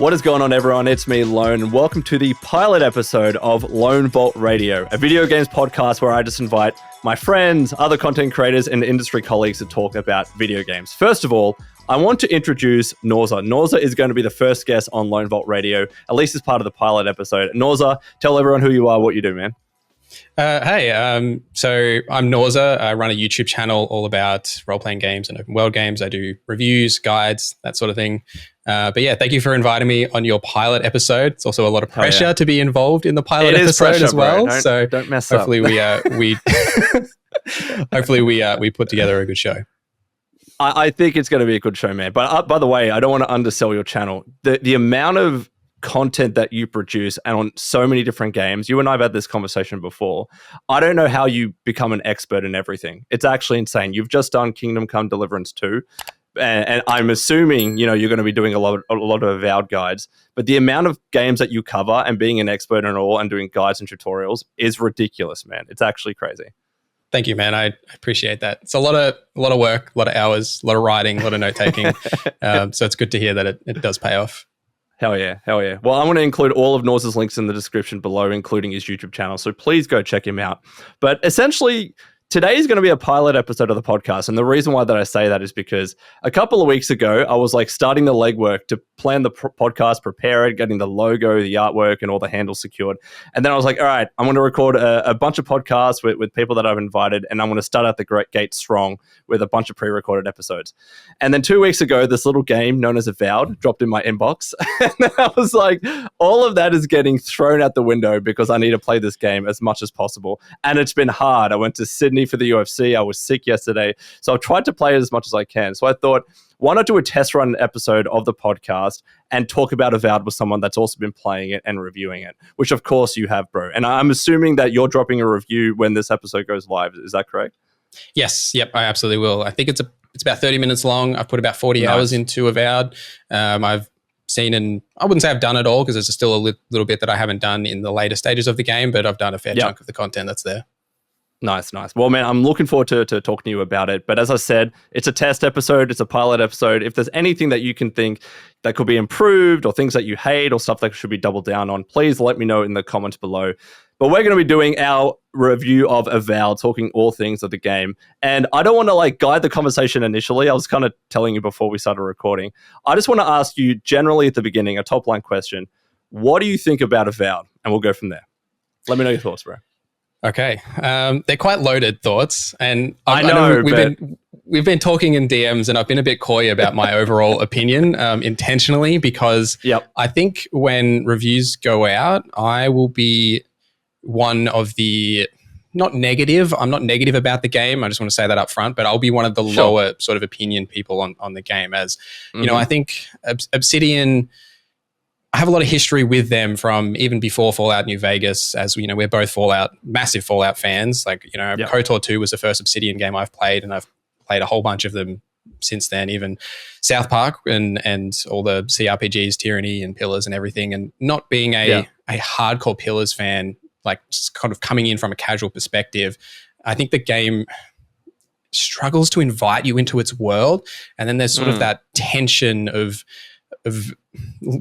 What is going on, everyone? It's me, Lone, and welcome to the pilot episode of LoneVaultRadio, a video games podcast where I just invite my friends, other content creators, and industry colleagues to talk about video games. First of all, I want to introduce Noza. Noza is going to be the first guest on LoneVaultRadio, at least as part of the pilot episode. Noza, tell everyone who you are, what you do, man. So I'm Noza. I run a YouTube channel all about role-playing games and open world games. I do reviews, guides, that sort of thing. But yeah, thank you for inviting me on your pilot episode. It's also a lot of pressure to be involved in the pilot episode pressure, as well. So don't mess hopefully up. Hopefully we put together a good show. I think it's going to be a good show, man. But by the way, I don't want to undersell your channel. The amount of content that you produce and on so many different games, you and I have had this conversation before. I don't know how you become an expert in everything. It's actually insane. You've just done Kingdom Come Deliverance 2. And I'm assuming, you're going to be doing a lot of Avowed guides, but the amount of games that you cover and being an expert in all and doing guides and tutorials is ridiculous, man. It's actually crazy. Thank you, man. I appreciate that. It's a lot of work, a lot of hours, a lot of writing, a lot of note taking. So it's good to hear that it does pay off. Hell yeah. Well, I'm going to include all of Norza's links in the description below, including his YouTube channel. So please go check him out. But essentially, today is going to be a pilot episode of the podcast. And the reason why that I say that is because a couple of weeks ago, I was starting the legwork to plan the podcast, prepare it, getting the logo, the artwork, and all the handles secured. And then I was like, all right, I'm going to record a bunch of podcasts with people that I've invited. And I'm going to start out the great gate strong with a bunch of pre-recorded episodes. And then 2 weeks ago, this little game known as Avowed dropped in my inbox. And I was like, all of that is getting thrown out the window because I need to play this game as much as possible. And it's been hard. I went to Sydney for the UFC. I was sick yesterday. So I've tried to play it as much as I can. So I thought, why not do a test run episode of the podcast and talk about Avowed with someone that's also been playing it and reviewing it, which of course you have, bro. And I'm assuming that you're dropping a review when this episode goes live. Is that correct? Yes. Yep. I absolutely will. I think it's about 30 minutes long. I've put about 40 hours into Avowed. I've seen, and I wouldn't say I've done it all because there's still a little bit that I haven't done in the later stages of the game, but I've done a fair chunk of the content that's there. Nice. Well, man, I'm looking forward to talking to you about it. But as I said, it's a test episode. It's a pilot episode. If there's anything that you can think that could be improved or things that you hate or stuff that should be doubled down on, please let me know in the comments below. But we're going to be doing our review of Avowed, talking all things of the game. And I don't want to guide the conversation initially. I was kind of telling you before we started recording. I just want to ask you generally at the beginning, a top line question. What do you think about Avowed? And we'll go from there. Let me know your thoughts, bro. Okay, they're quite loaded thoughts, and I know we've been talking in DMs, and I've been a bit coy about my overall opinion intentionally because I think when reviews go out, I will be one of the not negative. I'm not negative about the game. I just want to say that up front, but I'll be one of the lower sort of opinion people on the game. As you know, I think Obsidian. I have a lot of history with them from even before Fallout New Vegas, as you know, we're both massive Fallout fans. KOTOR 2 was the first Obsidian game I've played, and I've played a whole bunch of them since then, even South Park and all the CRPGs, Tyranny and Pillars and everything. And not being a hardcore Pillars fan, just kind of coming in from a casual perspective, I think the game struggles to invite you into its world. And then there's sort of that tension of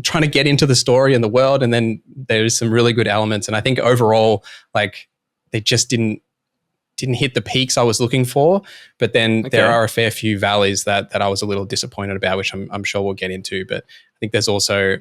trying to get into the story and the world, and then there's some really good elements. And I think overall, they just didn't hit the peaks I was looking for. But then there are a fair few valleys that I was a little disappointed about, which I'm sure we'll get into. But I think there's also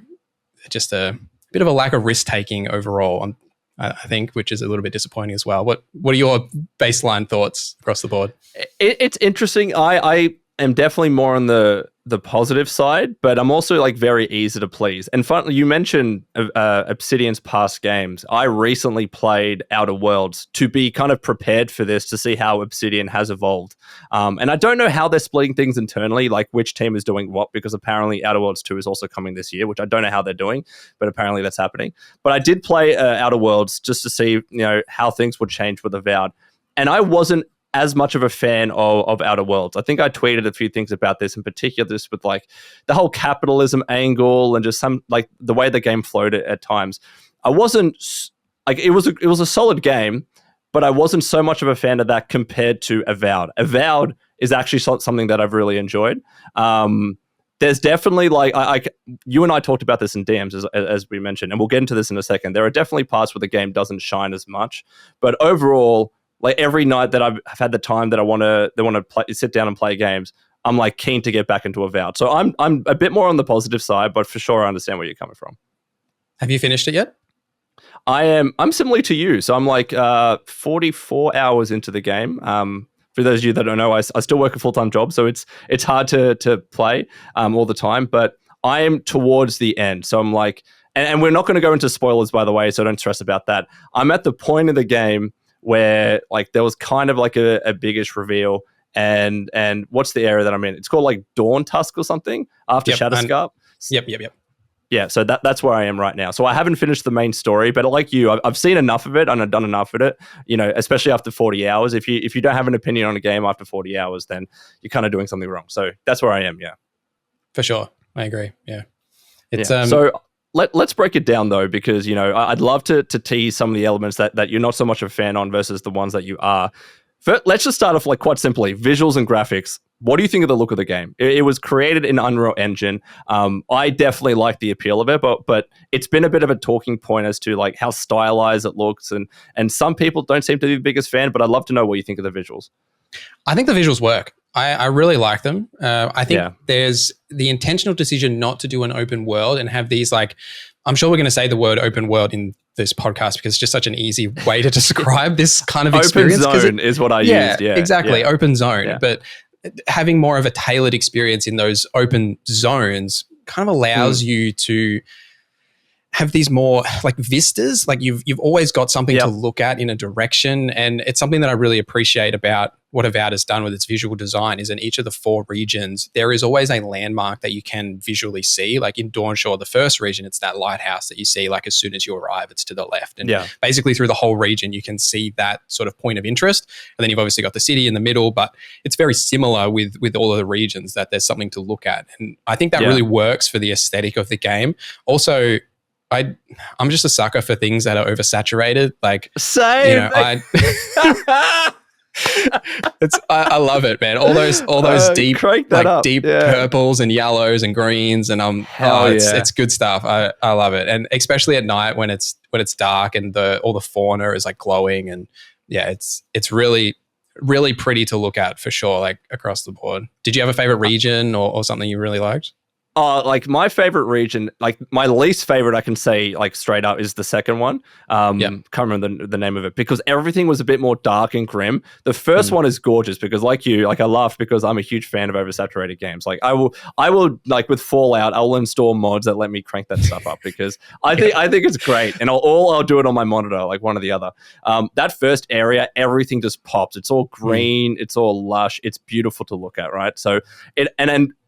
just a bit of a lack of risk taking overall, I think, which is a little bit disappointing as well. What are your baseline thoughts across the board? It's interesting. I am definitely more on the positive side, but I'm also very easy to please. And finally, you mentioned Obsidian's past games. I recently played Outer Worlds to be kind of prepared for this, to see how Obsidian has evolved. And I don't know how they're splitting things internally, which team is doing what, because apparently Outer Worlds 2 is also coming this year, which I don't know how they're doing, but apparently that's happening. But I did play Outer Worlds just to see how things would change with Avowed. And I wasn't as much of a fan of Outer Worlds. I think I tweeted a few things about this, in particular this with the whole capitalism angle and just some the way the game flowed at times. I wasn't it was a solid game, but I wasn't so much of a fan of that compared to Avowed. Avowed is actually something that I've really enjoyed. there's definitely like you and I talked about this in DMs as we mentioned, and we'll get into this in a second. There are definitely parts where the game doesn't shine as much, but overall, like every night that I've had the time that I want to sit down and play games, I'm like keen to get back into Avowed. So I'm a bit more on the positive side, but for sure I understand where you're coming from. Have you finished it yet? I'm similar to you. So I'm like 44 hours into the game. For those of you that don't know, I still work a full-time job, so it's hard to play all the time, but I am towards the end. So I'm like, and we're not going to go into spoilers, by the way, so don't stress about that. I'm at the point of the game where like there was kind of like a biggish reveal, and what's the area that I'm in? It's called like Dawn Tusk or something after Shadowscarp. Yep. Yeah, so that's where I am right now. So I haven't finished the main story, but like you, I've seen enough of it and I've done enough of it, especially after 40 hours. If you don't have an opinion on a game after 40 hours, then you're kind of doing something wrong. So that's where I am, yeah. For sure. I agree, yeah. So let's break it down, though, because, I'd love to tease some of the elements that you're not so much a fan on versus the ones that you are. First, let's just start off like quite simply, visuals and graphics. What do you think of the look of the game? It was created in Unreal Engine. I definitely like the appeal of it, but it's been a bit of a talking point as to like how stylized it looks, and some people don't seem to be the biggest fan. But I'd love to know what you think of the visuals. I think the visuals work. I really like them. I think there's the intentional decision not to do an open world and have these like, I'm sure we're going to say the word open world in this podcast because it's just such an easy way to describe this kind of experience. Open zone is what I used. Yeah, exactly. Yeah. Open zone. But having more of a tailored experience in those open zones kind of allows you to have these more like vistas, like you've always got something to look at in a direction. And it's something that I really appreciate about what Avowed has done with its visual design is in each of the 4 regions, there is always a landmark that you can visually see. Like in Dawnshore, the first region, it's that lighthouse that you see like as soon as you arrive, it's to the left. And basically through the whole region, you can see that sort of point of interest. And then you've obviously got the city in the middle, but it's very similar with all of the regions that there's something to look at. And I think that really works for the aesthetic of the game. Also, I'm just a sucker for things that are oversaturated. Like, same. I love it, man. All those deep purples and yellows and greens, and it's good stuff. I love it, and especially at night when it's dark and all the fauna is like glowing, and it's really really pretty to look at for sure, like across the board. Did you have a favorite region or something you really liked? Like my favorite region, like my least favorite, I can say like straight up is the second one. Can't remember the name of it because everything was a bit more dark and grim. The first one is gorgeous because like you, like I laugh because I'm a huge fan of oversaturated games. Like I will like with Fallout, I'll install mods that let me crank that stuff up because I think it's great, and I'll do it on my monitor, like one or the other. That first area, everything just pops. It's all green, it's all lush, it's beautiful to look at, right? So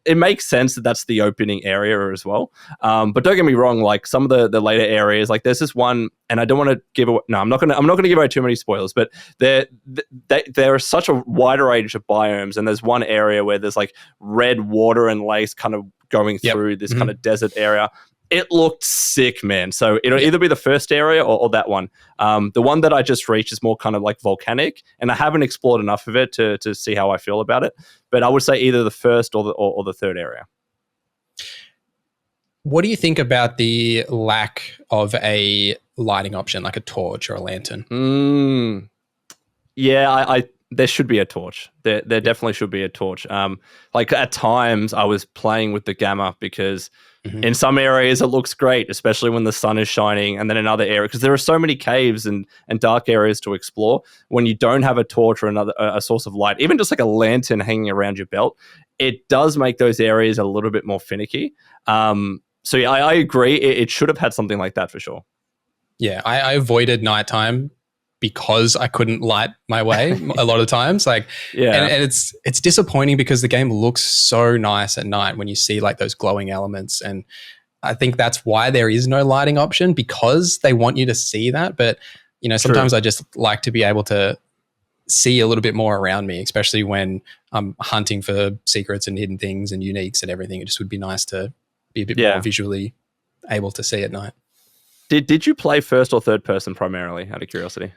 it makes sense that that's the opening area as well. But don't get me wrong, like some of the later areas, like there's this one, and I don't want to give away, I'm not going to give away too many spoilers, but there are such a wider range of biomes, and there's one area where there's like red water and lakes kind of going through this kind of desert area. It looked sick, man. So it'll either be the first area or that one. The one that I just reached is more kind of like volcanic, and I haven't explored enough of it to see how I feel about it. But I would say either the first or the third area. What do you think about the lack of a lighting option, like a torch or a lantern? Yeah, there should be a torch. There definitely should be a torch. Like at times I was playing with the gamma because in some areas it looks great, especially when the sun is shining, and then in other areas, because there are so many caves and dark areas to explore, when you don't have a torch or a source of light, even just like a lantern hanging around your belt, it does make those areas a little bit more finicky. So yeah, I agree. It should have had something like that for sure. Yeah, I avoided nighttime because I couldn't light my way a lot of times. Like, and it's disappointing because the game looks so nice at night when you see like those glowing elements. And I think that's why there is no lighting option, because they want you to see that. But, sometimes I just like to be able to see a little bit more around me, especially when I'm hunting for secrets and hidden things and uniques and everything. It just would be nice to be a bit more visually able to see at night. Did you play first or third person primarily, out of curiosity?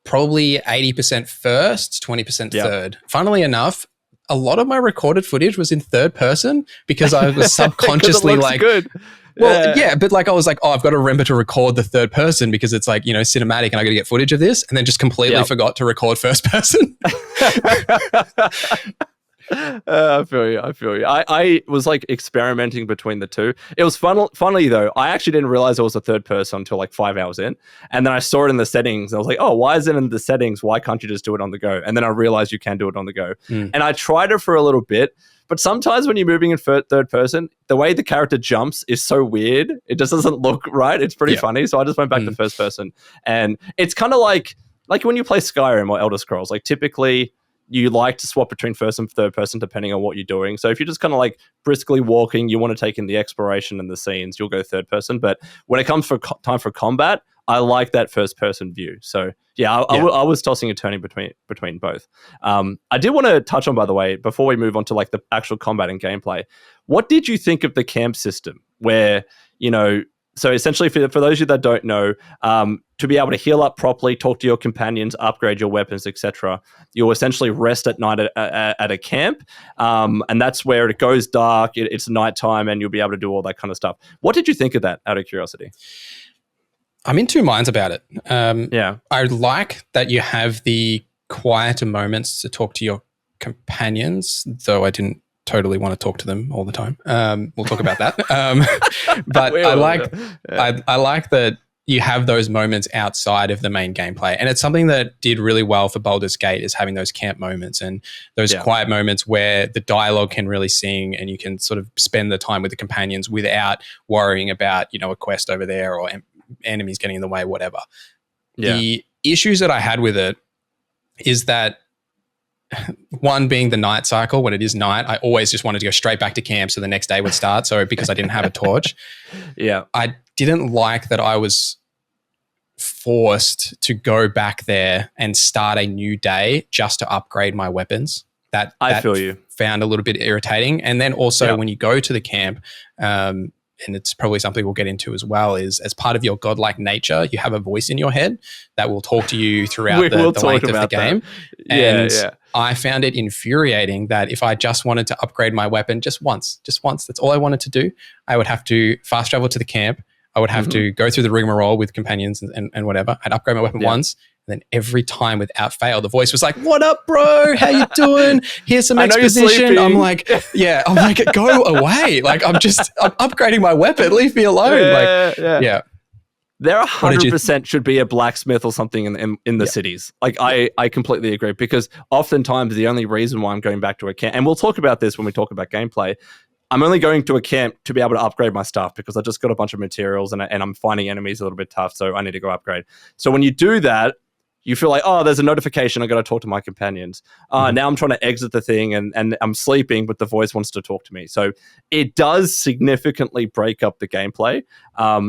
Probably 80% first, 20% third. Funnily enough, a lot of my recorded footage was in third person because I was subconsciously like, good. Well, yeah, but like I was like, oh, I've got to remember to record the third person because it's like, cinematic and I got to get footage of this, and then just completely forgot to record first person. I feel you. I was like experimenting between the two. It was funny though. I actually didn't realize it was a third person until like 5 hours in. And then I saw it in the settings. And I was like, oh, why is it in the settings? Why can't you just do it on the go? And then I realized you can do it on the go. And I tried it for a little bit. But sometimes when you're moving in third person, the way the character jumps is so weird. It just doesn't look right. It's pretty funny. So I just went back to first person. And it's kind of like when you play Skyrim or Elder Scrolls, like typically you like to swap between first and third person depending on what you're doing. So if you're just kind of like briskly walking, you want to take in the exploration and the scenes, you'll go third person. But when it comes for time for combat, I like that first person view. So I was tossing and turning between both. I did want to touch on, by the way, before we move on to like the actual combat and gameplay, what did you think of the camp system where, so essentially for those of you that don't know, to be able to heal up properly, talk to your companions, upgrade your weapons, etc., you'll essentially rest at night at a camp, and that's where it goes dark, it's nighttime, and you'll be able to do all that kind of stuff. What did you think of that, out of curiosity? I'm in two minds about it. I like that you have the quieter moments to talk to your companions, though I didn't totally want to talk to them all the time. We'll talk about that. But I like that you have those moments outside of the main gameplay. And it's something that did really well for Baldur's Gate, is having those camp moments and those quiet moments where the dialogue can really sing and you can sort of spend the time with the companions without worrying about, a quest over there or enemies getting in the way, whatever. The issues that I had with it is that, one being the night cycle, when it is night, I always just wanted to go straight back to camp so the next day would start. So because I didn't have a torch. I didn't like that I was forced to go back there and start a new day just to upgrade my weapons. That I feel you found a little bit irritating. And then also when you go to the camp, and it's probably something we'll get into as well, is as part of your godlike nature, you have a voice in your head that will talk to you throughout the length of the game. And I found it infuriating that if I just wanted to upgrade my weapon just once, that's all I wanted to do, I would have to fast travel to the camp. I would have to go through the rigmarole with companions and whatever. I'd upgrade my weapon once. And then every time without fail, the voice was like, "What up, bro? How you doing? Here's some exposition." I'm like, go away. Like, I'm upgrading my weapon. Leave me alone. There 100% should be a blacksmith or something in the cities. Like, I completely agree, because oftentimes the only reason why I'm going back to a camp, and we'll talk about this when we talk about gameplay, I'm only going to a camp to be able to upgrade my stuff because I just got a bunch of materials and I'm finding enemies a little bit tough, so I need to go upgrade. So when you do that, you feel like, oh, there's a notification, I got to talk to my companions. Now I'm trying to exit the thing and I'm sleeping, but the voice wants to talk to me. So it does significantly break up the gameplay.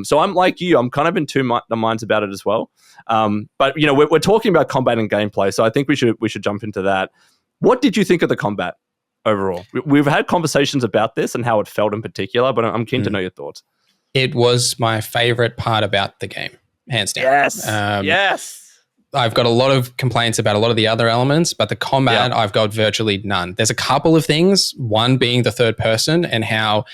So I'm like you, I'm kind of in two minds about it as well. But we're talking about combat and gameplay, so I think we should jump into that. What did you think of the combat overall? We've had conversations about this and how it felt in particular, but I'm keen to know your thoughts. It was my favorite part about the game, hands down. Yes. I've got a lot of complaints about a lot of the other elements, but the combat, I've got virtually none. There's a couple of things, one being the third person and how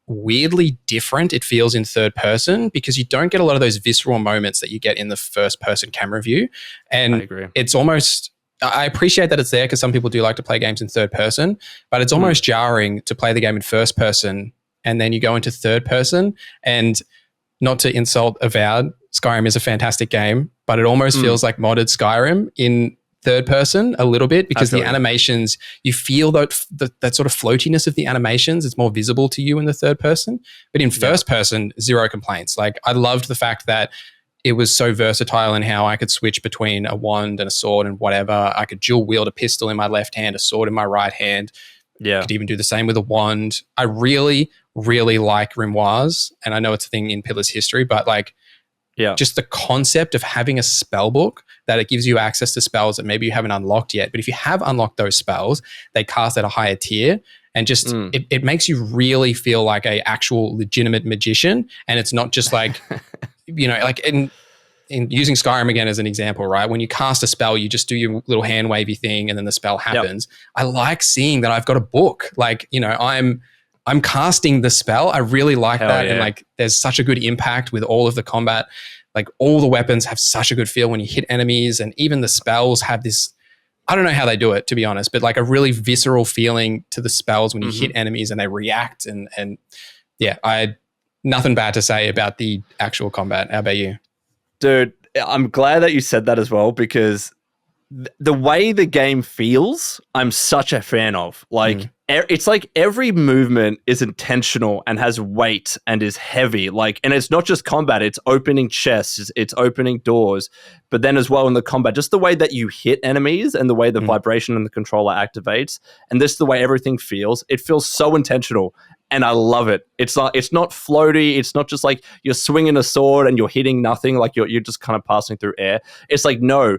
weirdly different it feels in third person, because you don't get a lot of those visceral moments that you get in the first person camera view. And I agree. It's almost, I appreciate that it's there because some people do like to play games in third person, but it's almost jarring to play the game in first person and then you go into third person. And not to insult Avowed, Skyrim is a fantastic game, but it almost feels like modded Skyrim in third person a little bit, because the animations, you feel that sort of floatiness of the animations. It's more visible to you in the third person. But in first person, zero complaints. Like, I loved the fact that it was so versatile in how I could switch between a wand and a sword and whatever. I could dual wield a pistol in my left hand, a sword in my right hand. I could even do the same with a wand. I really, really like grimoires, and I know it's a thing in Pillar's history, but just the concept of having a spell book that it gives you access to spells that maybe you haven't unlocked yet. But if you have unlocked those spells, they cast at a higher tier, and just it makes you really feel like a actual legitimate magician. And it's not just like, in using Skyrim again as an example, right? When you cast a spell, you just do your little hand wavy thing and then the spell happens. Yep. I like seeing that I've got a book. Like, I'm casting the spell. I really like that. Yeah. And like, there's such a good impact with all of the combat. Like all the weapons have such a good feel when you hit enemies, and even the spells have this, I don't know how they do it, to be honest, but like a really visceral feeling to the spells when you hit enemies and they react. And yeah, I had nothing bad to say about the actual combat. How about you? Dude, I'm glad that you said that as well, because the way the game feels, I'm such a fan of. Like, it's like every movement is intentional and has weight and is heavy. Like, and it's not just combat, it's opening chests, it's opening doors, but then as well in the combat, just the way that you hit enemies and the way the vibration and the controller activates, and this is the way everything feels. It feels so intentional. And I love it. It's not floaty. It's not just like you're swinging a sword and you're hitting nothing. Like you're just kind of passing through air. It's like, no,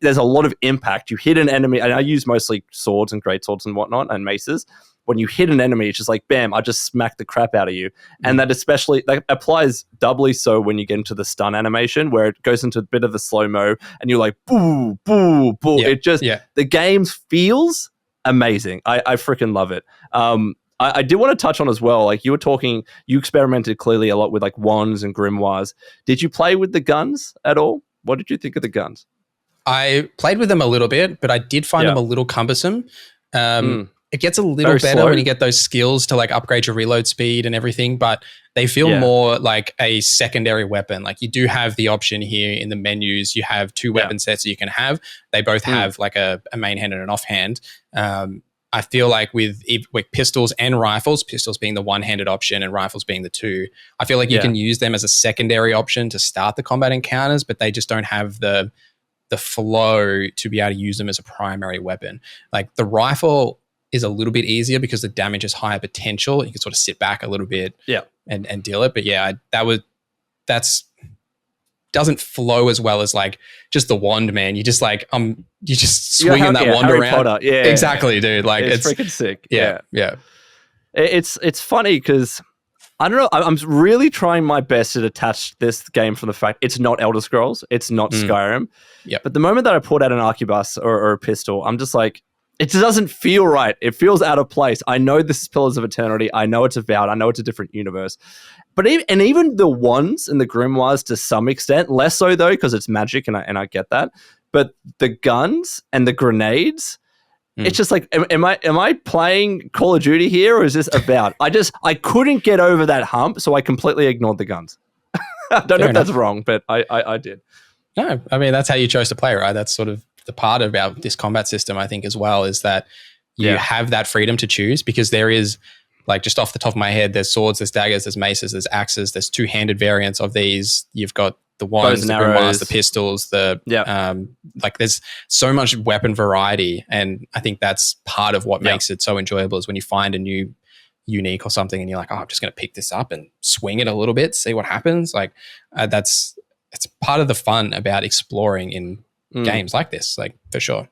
there's a lot of impact. You hit an enemy, and I use mostly swords and great swords and whatnot and maces. When you hit an enemy, it's just like, bam, I just smacked the crap out of you. And that applies doubly so when you get into the stun animation, where it goes into a bit of the slow-mo and you're like, boo, boo, boo. Yeah. The game feels amazing. I freaking love it. I did want to touch on as well, like you were talking, you experimented clearly a lot with like wands and grimoires. Did you play with the guns at all? What did you think of the guns? I played with them a little bit, but I did find them a little cumbersome. It gets a little better slow when you get those skills to like upgrade your reload speed and everything, but they feel more like a secondary weapon. Like you do have the option here in the menus. You have two weapon sets that you can have. They both have like a main hand and an offhand. I feel like with pistols and rifles, pistols being the one-handed option and rifles being the two, I feel like you can use them as a secondary option to start the combat encounters, but they just don't have the flow to be able to use them as a primary weapon. Like the rifle is a little bit easier because the damage is higher potential. You can sort of sit back a little bit and deal it. But yeah, that's doesn't flow as well as like just the wand, man. You just like you just swinging that wand Harry around. Potter. Yeah, exactly, dude. Like it's freaking sick. Yeah. It's funny because I don't know. I'm really trying my best to detach this game from the fact it's not Elder Scrolls, it's not Skyrim. But the moment that I pulled out an arquebus or a pistol, I'm just like, it doesn't feel right. It feels out of place. I know this is Pillars of Eternity. I know it's Avowed. I know it's a different universe. But even the wands and the grimoires to some extent, less so though, because it's magic and I get that. But the guns and the grenades, it's just like, am I playing Call of Duty here, or is this Avowed? I couldn't get over that hump, so I completely ignored the guns. I don't know if that's wrong, but I did. No, I mean, that's how you chose to play, right? That's sort of the part about this combat system, I think, as well, is that you have that freedom to choose, because there is, like, just off the top of my head, there's swords, there's daggers, there's maces, there's axes, there's two-handed variants of these. You've got the wands, the grimoires, the pistols, like there's so much weapon variety, and I think that's part of what makes it so enjoyable, is when you find a new unique or something and you're like, oh, I'm just going to pick this up and swing it a little bit, see what happens. Like it's part of the fun about exploring in games like this, like, for sure.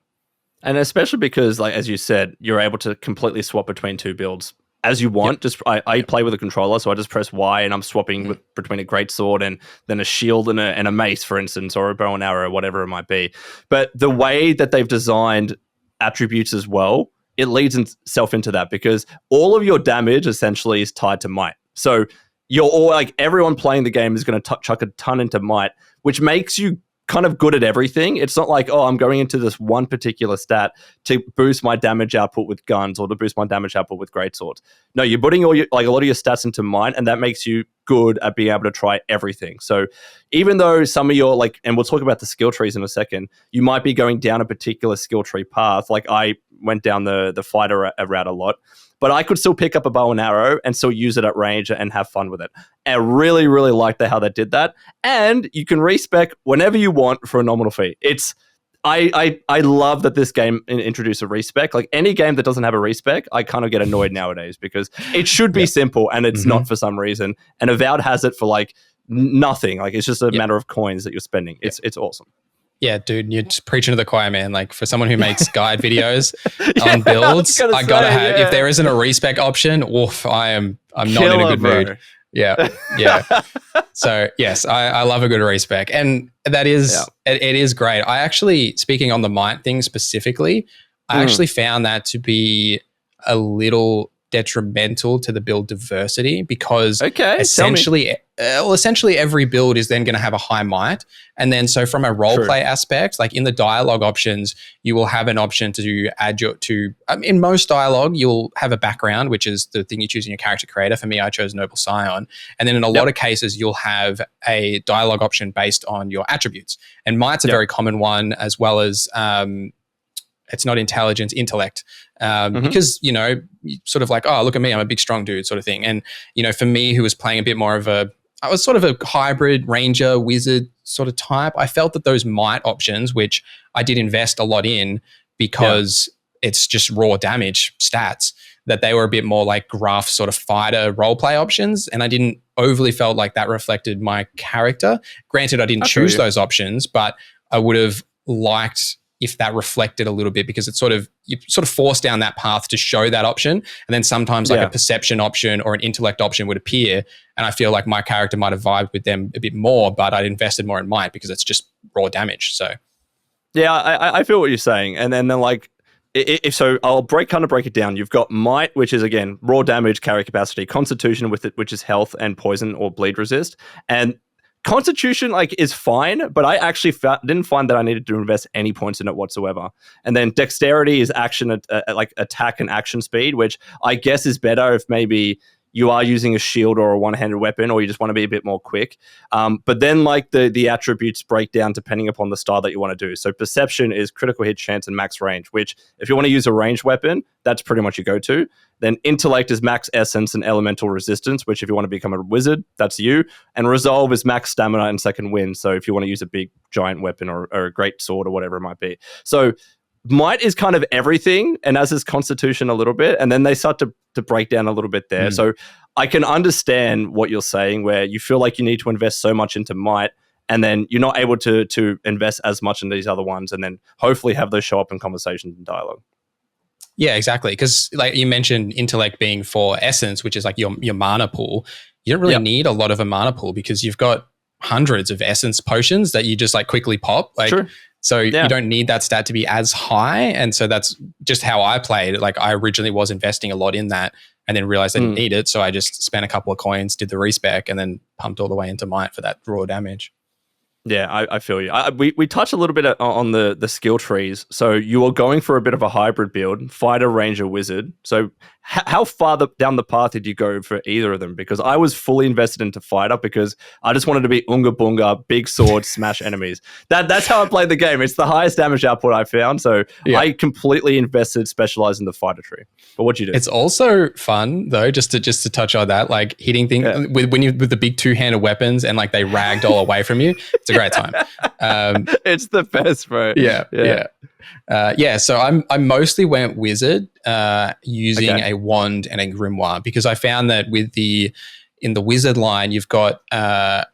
And especially because, like, as you said, you're able to completely swap between two builds as you want. I play with a controller, so I just press Y and I'm swapping between a greatsword and then a shield and a mace, for instance, or a bow and arrow, whatever it might be. But the way that they've designed attributes as well, it leads itself into that, because all of your damage essentially is tied to might. So you're all, like, everyone playing the game is going to chuck a ton into might, which makes you kind of good at everything. It's not like, oh, I'm going into this one particular stat to boost my damage output with guns or to boost my damage output with greatswords. No, you're putting a lot of your stats into might, and that makes you good at being able to try everything. So even though some of your, like, and we'll talk about the skill trees in a second, you might be going down a particular skill tree path. Like I went down the fighter route a lot, but I could still pick up a bow and arrow and still use it at range and have fun with it. I really, really liked how they did that. And you can respec whenever you want for a nominal fee. I love that this game introduced a respec. Like, any game that doesn't have a respec, I kind of get annoyed nowadays, because it should be simple and it's not for some reason. And Avowed has it for like nothing. Like, it's just a matter of coins that you're spending. It's awesome. Yeah, dude, you're just preaching to the choir, man. Like, for someone who makes guide videos on builds, I gotta have. If there isn't a respec option, I'm not in a good mood. Yeah. So yes, I love a good respec, and that is it is great. I actually, speaking on the might thing specifically, I actually found that to be a little detrimental to the build diversity, because essentially every build is then going to have a high might, and then so from a roleplay aspect, like in the dialogue options, you will have an option to add in most dialogue you'll have a background, which is the thing you choose in your character creator. For me, I chose Noble Scion, and then in a lot of cases you'll have a dialogue option based on your attributes, and might's a very common one, as well as it's not intelligence, intellect, because, sort of like, oh, look at me, I'm a big, strong dude sort of thing. And, for me, who was playing a bit more of I was sort of a hybrid ranger, wizard sort of type, I felt that those might options, which I did invest a lot in because it's just raw damage stats, that they were a bit more like gruff sort of fighter roleplay options. And I didn't overly felt like that reflected my character. Granted, I didn't choose those options, but I would have liked if that reflected a little bit, because it's you force down that path to show that option. And then sometimes like a perception option or an intellect option would appear. And I feel like my character might have vibed with them a bit more, but I'd invested more in might because it's just raw damage. So yeah, I feel what you're saying. And then like, if so, I'll break it down. You've got might, which is again, raw damage, carry capacity, constitution with it, which is health and poison or bleed resist. And Constitution is fine, but I actually didn't find that I needed to invest any points in it whatsoever. And then dexterity is action, like attack and action speed, which I guess is better if maybe you are using a shield or a one-handed weapon, or you just want to be a bit more quick. But then the attributes break down depending upon the style that you want to do. So perception is critical hit chance and max range, which if you want to use a ranged weapon, that's pretty much your go-to. Then intellect is max essence and elemental resistance, which if you want to become a wizard, that's you. And resolve is max stamina and second wind. So if you want to use a big giant weapon or a great sword or whatever it might be. So might is kind of everything, and as is constitution a little bit, and then they start to break down a little bit there. So I can understand what you're saying, where you feel like you need to invest so much into might, and then you're not able to invest as much in these other ones, and then hopefully have those show up in conversations and dialogue. Yeah, exactly. Because like you mentioned, intellect being for essence, which is like your mana pool. You don't really need a lot of a mana pool, because you've got hundreds of essence potions that you just like quickly pop. So you don't need that stat to be as high. And so that's just how I played. Like I originally was investing a lot in that, and then realized I didn't need it. So I just spent a couple of coins, did the respec, and then pumped all the way into might for that raw damage. Yeah, I feel you. We touched a little bit on the skill trees. So you are going for a bit of a hybrid build, fighter, ranger, wizard. So how far down the path did you go for either of them? Because I was fully invested into fighter because I just wanted to be unga bunga, big sword, smash enemies. That's how I played the game. It's the highest damage output I found. So I completely invested, specialized in the fighter tree. But what'd you do? It's also fun though, just to touch on that, like hitting things with the big two-handed weapons and like they ragdoll away from you. It's a great time. It's the best, bro. So I mostly went wizard, using a wand and a grimoire, because I found that in the wizard line, you've got a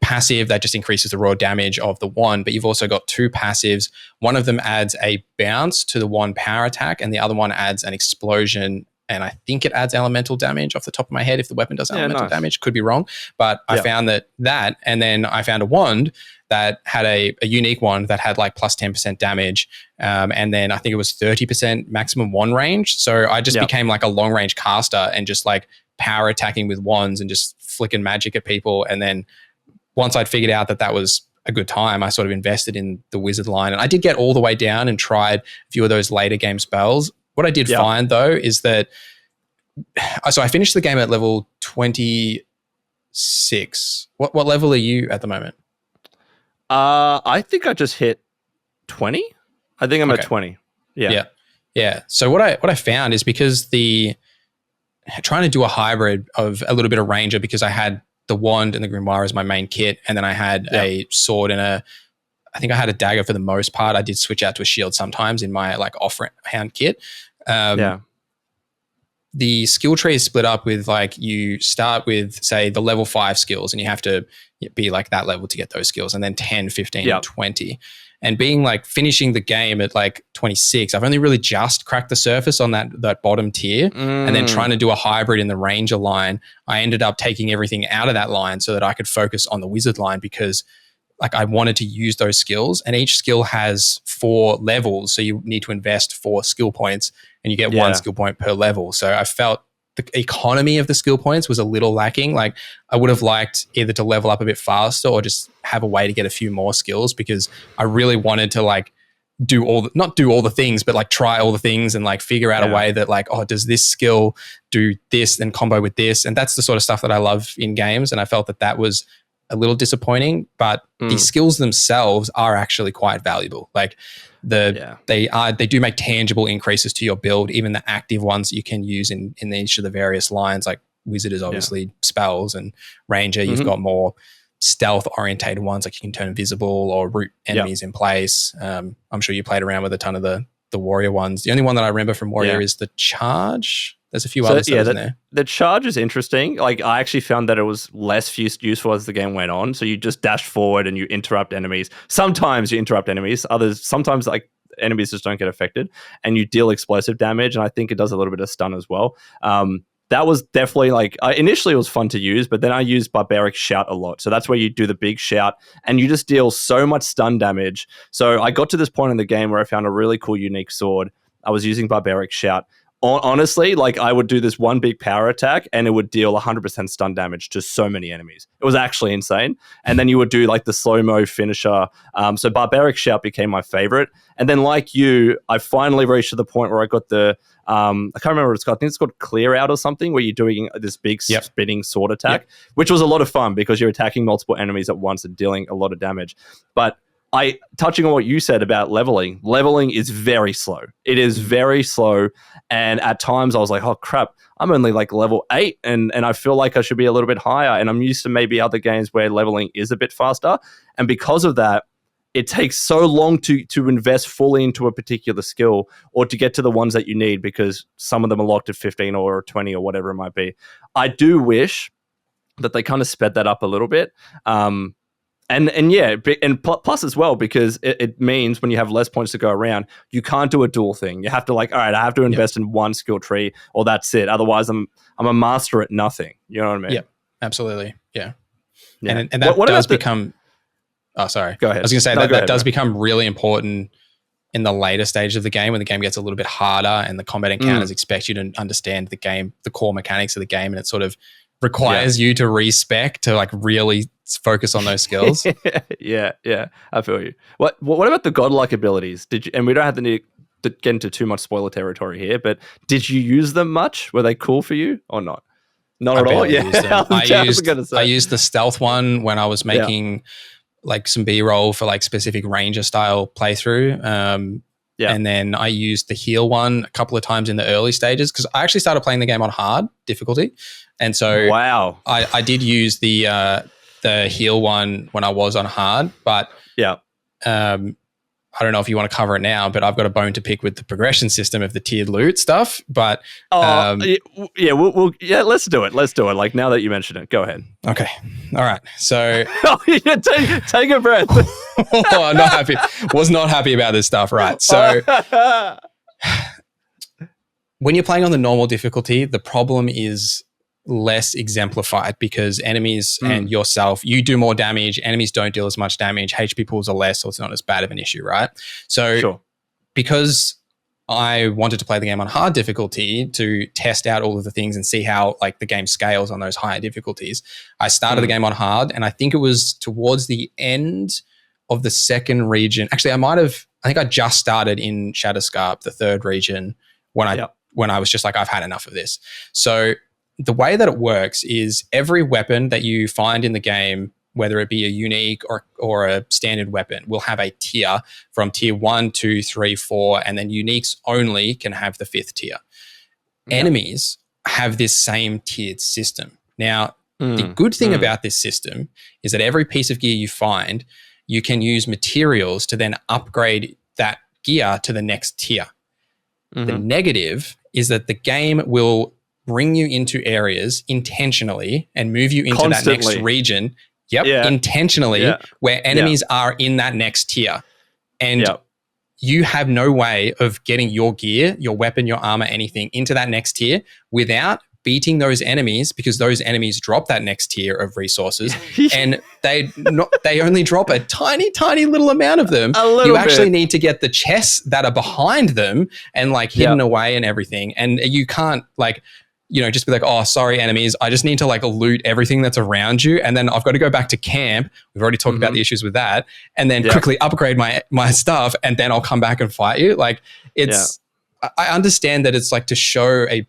passive that just increases the raw damage of the wand, but you've also got two passives. One of them adds a bounce to the wand power attack, and the other one adds an explosion. And I think it adds elemental damage off the top of my head if the weapon does elemental damage. Could be wrong. But I found that, and then I found a wand that had a unique wand that had like plus 10% damage. And then I think it was 30% maximum wand range. So I just became like a long range caster and just like power attacking with wands and just flicking magic at people. And then once I'd figured out that was a good time, I sort of invested in the wizard line. And I did get all the way down and tried a few of those later game spells. What I did find though is that, so I finished the game at level 26. What level are you at the moment? I think I just hit 20. I think I'm at 20. Yeah. So what I found is, because trying to do a hybrid of a little bit of ranger, because I had the wand and the grimoire as my main kit, and then I had a sword and I think I had a dagger for the most part. I did switch out to a shield sometimes in my like off-hand kit. The skill tree is split up with like, you start with say the level 5 skills, and you have to be like that level to get those skills, and then 10, 15, and 20. And being like finishing the game at like 26, I've only really just cracked the surface on that bottom tier. And then trying to do a hybrid in the Ranger line, I ended up taking everything out of that line so that I could focus on the Wizard line, because like I wanted to use those skills, and each skill has 4 levels. So you need to invest 4 skill points, and you get 1 skill point per level. So I felt the economy of the skill points was a little lacking. Like I would have liked either to level up a bit faster or just have a way to get a few more skills, because I really wanted to like not do all the things, but like try all the things and like figure out a way that like, oh, does this skill do this and combo with this? And that's the sort of stuff that I love in games. And I felt that was a little disappointing, but the skills themselves are actually quite valuable. Like they do make tangible increases to your build, even the active ones that you can use in each of the various lines. Like Wizard is obviously spells, and Ranger, you've got more stealth orientated ones, like you can turn invisible or root enemies in place. I'm sure you played around with a ton of the warrior ones. The only one that I remember from warrior is the charge. There's a few others in there. The charge is interesting. Like I actually found that it was less useful as the game went on. So you just dash forward and you interrupt enemies. Sometimes you interrupt enemies. Sometimes like enemies just don't get affected, and you deal explosive damage. And I think it does a little bit of stun as well. That was definitely like, initially it was fun to use, but then I used Barbaric Shout a lot. So that's where you do the big shout and you just deal so much stun damage. So I got to this point in the game where I found a really cool, unique sword. I was using Barbaric Shout. Honestly, like I would do this one big power attack and it would deal 100% stun damage to so many enemies. It was actually insane. And then you would do like the slow-mo finisher. So Barbaric Shout became my favorite. And then like you, I finally reached to the point where I got the, I can't remember what it's called. I think it's called Clear Out or something, where you're doing this big spinning sword attack, which was a lot of fun because you're attacking multiple enemies at once and dealing a lot of damage. But touching on what you said about leveling is very slow. It is very slow. And at times I was like, oh crap, I'm only like level 8 and I feel like I should be a little bit higher. And I'm used to maybe other games where leveling is a bit faster. And because of that, it takes so long to invest fully into a particular skill or to get to the ones that you need, because some of them are locked at 15 or 20 or whatever it might be. I do wish that they kind of sped that up a little bit. And plus as well, because it means when you have less points to go around, you can't do a dual thing. You have to like, all right, I have to invest in one skill tree or that's it. Otherwise, I'm a master at nothing. You know what I mean? Yeah, absolutely. Yeah. And that does become... Oh, sorry. Go ahead. I was going to say that does become really important in the later stage of the game, when the game gets a little bit harder and the combat encounters expect you to understand the game, the core mechanics of the game, and it sort of requires you to respec to like really focus on those skills. yeah, I feel you. What about the godlike abilities? And we don't have to get into too much spoiler territory here, but did you use them much? Were they cool for you or not? Not at all. Yeah, I used the stealth one when I was making like some B-roll for like specific Ranger style playthrough. And then I used the heal one a couple of times in the early stages, because I actually started playing the game on hard difficulty. And so I did use the heal one when I was on hard, but I don't know if you want to cover it now, but I've got a bone to pick with the progression system of the tiered loot stuff. But let's do it. Like now that you mention it, go ahead. Okay, all right. So take a breath. I'm not happy. Was not happy about this stuff. Right. So when you're playing on the normal difficulty, the problem is less exemplified, because enemies and yourself, you do more damage, enemies don't deal as much damage, HP pools are less, so it's not as bad of an issue, right? So because I wanted to play the game on hard difficulty to test out all of the things and see how like the game scales on those higher difficulties, I started the game on hard, and I think it was towards the end of the second region. Actually, I think I just started in Shadowscarp, the third region, when I was just like, I've had enough of this. So the way that it works is every weapon that you find in the game, whether it be a unique or a standard weapon, will have a tier from tier 1, 2, 3, 4, and then uniques only can have the 5th tier. Enemies have this same tiered system. Now, the good thing about this system is that every piece of gear you find, you can use materials to then upgrade that gear to the next tier. The negative is that the game will bring you into areas intentionally and move you into that next region. Intentionally, where enemies are in that next tier. And you have no way of getting your gear, your weapon, your armor, anything into that next tier without beating those enemies, because those enemies drop that next tier of resources and they only drop a tiny, tiny little amount of them. You actually need to get the chests that are behind them and like hidden away and everything. And you can't like, you know, just be like, oh, sorry, enemies. I just need to like loot everything that's around you. And then I've got to go back to camp. We've already talked about the issues with that. And then quickly upgrade my stuff. And then I'll come back and fight you. Like I understand that it's like to show a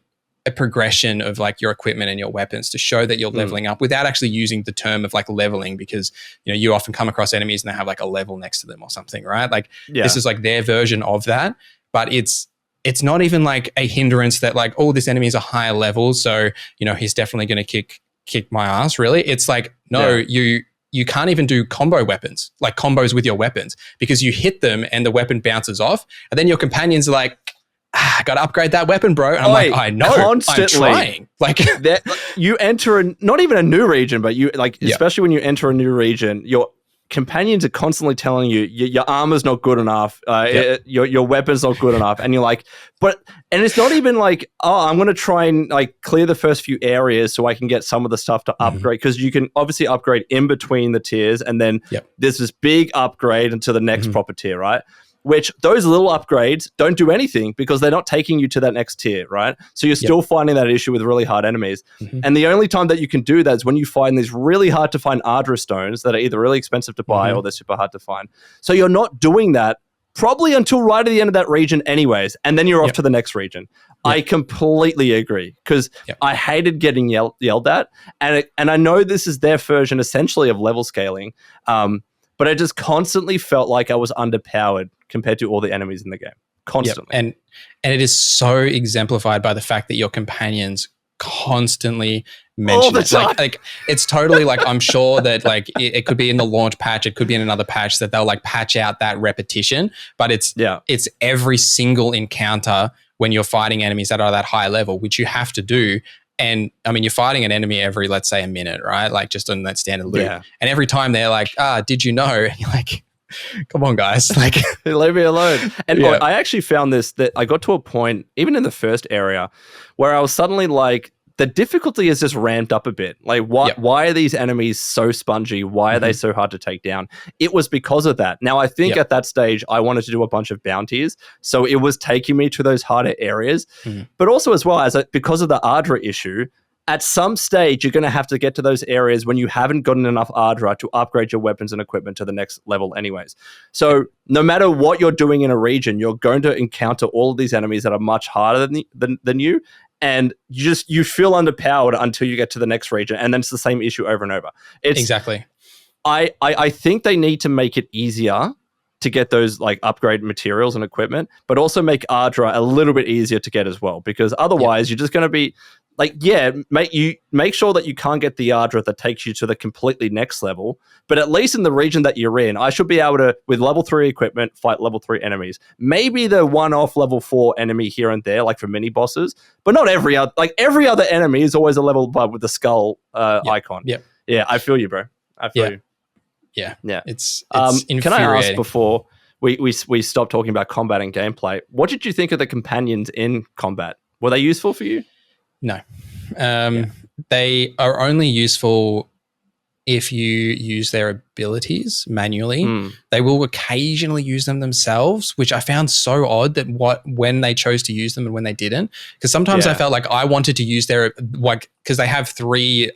progression of like your equipment and your weapons, to show that you're leveling up without actually using the term of like leveling, because, you know, you often come across enemies and they have like a level next to them or something, right? Like this is like their version of that, but it's not even like a hindrance that like, oh, this enemy is a higher level, so, you know, he's definitely going to kick my ass, really. It's like, no, you can't even do combo weapons, like combos with your weapons, because you hit them and the weapon bounces off, and then your companions are like, got to upgrade that weapon, bro. And I'm like, I know, constantly. I'm trying. Like you enter not even a new region, but you like, especially when you enter a new region, your companions are constantly telling you your armor's not good enough, your weapon's not good enough, and you're like, and it's not even like, oh, I'm going to try and like clear the first few areas so I can get some of the stuff to upgrade, because you can obviously upgrade in between the tiers, and then there's this big upgrade into the next proper tier, right? Which those little upgrades don't do anything because they're not taking you to that next tier, right? So you're still finding that issue with really hard enemies. And the only time that you can do that is when you find these really hard to find Ardra stones that are either really expensive to buy or they're super hard to find. So you're not doing that probably until right at the end of that region anyways, and then you're off to the next region. I completely agree, because I hated getting yelled at, and I know this is their version essentially of level scaling, but I just constantly felt like I was underpowered compared to all the enemies in the game. Constantly. And it is so exemplified by the fact that your companions constantly mention it. Like it's totally like, I'm sure that like it could be in the launch patch, it could be in another patch that they'll like patch out that repetition, but it's every single encounter when you're fighting enemies that are that high level, which you have to do. And I mean, you're fighting an enemy every, let's say, a minute, right? Like just on that standard loop. Yeah. And every time they're like, did you know? And you're like, come on, guys. Like, leave me alone. And I actually found this, that I got to a point, even in the first area, where I was suddenly like, the difficulty has just ramped up a bit. Like, why are these enemies so spongy? Why are they so hard to take down? It was because of that. Now, I think at that stage, I wanted to do a bunch of bounties. So it was taking me to those harder areas. But also as well, because of the Ardra issue, at some stage, you're going to have to get to those areas when you haven't gotten enough Ardra to upgrade your weapons and equipment to the next level anyways. So no matter what you're doing in a region, you're going to encounter all of these enemies that are much harder than you. And you feel underpowered until you get to the next region, and then it's the same issue over and over. Exactly. I think they need to make it easier to get those like upgrade materials and equipment, but also make Ardra a little bit easier to get as well, because otherwise you're just going to be like, make sure that you can't get the Ardra that takes you to the completely next level, but at least in the region that you're in, I should be able to, with level 3 equipment, fight level 3 enemies. Maybe the one-off level 4 enemy here and there, like for mini bosses, but not every other. Like every other enemy is always a level above with the skull icon. Yeah, I feel you, bro. I feel you. Yeah. It's infuriating. Can I ask before we stop talking about combat and gameplay, what did you think of the companions in combat? Were they useful for you? No. They are only useful if you use their abilities manually. They will occasionally use them themselves, which I found so odd that when they chose to use them and when they didn't. Because sometimes I felt like I wanted to use their, like, because they have 3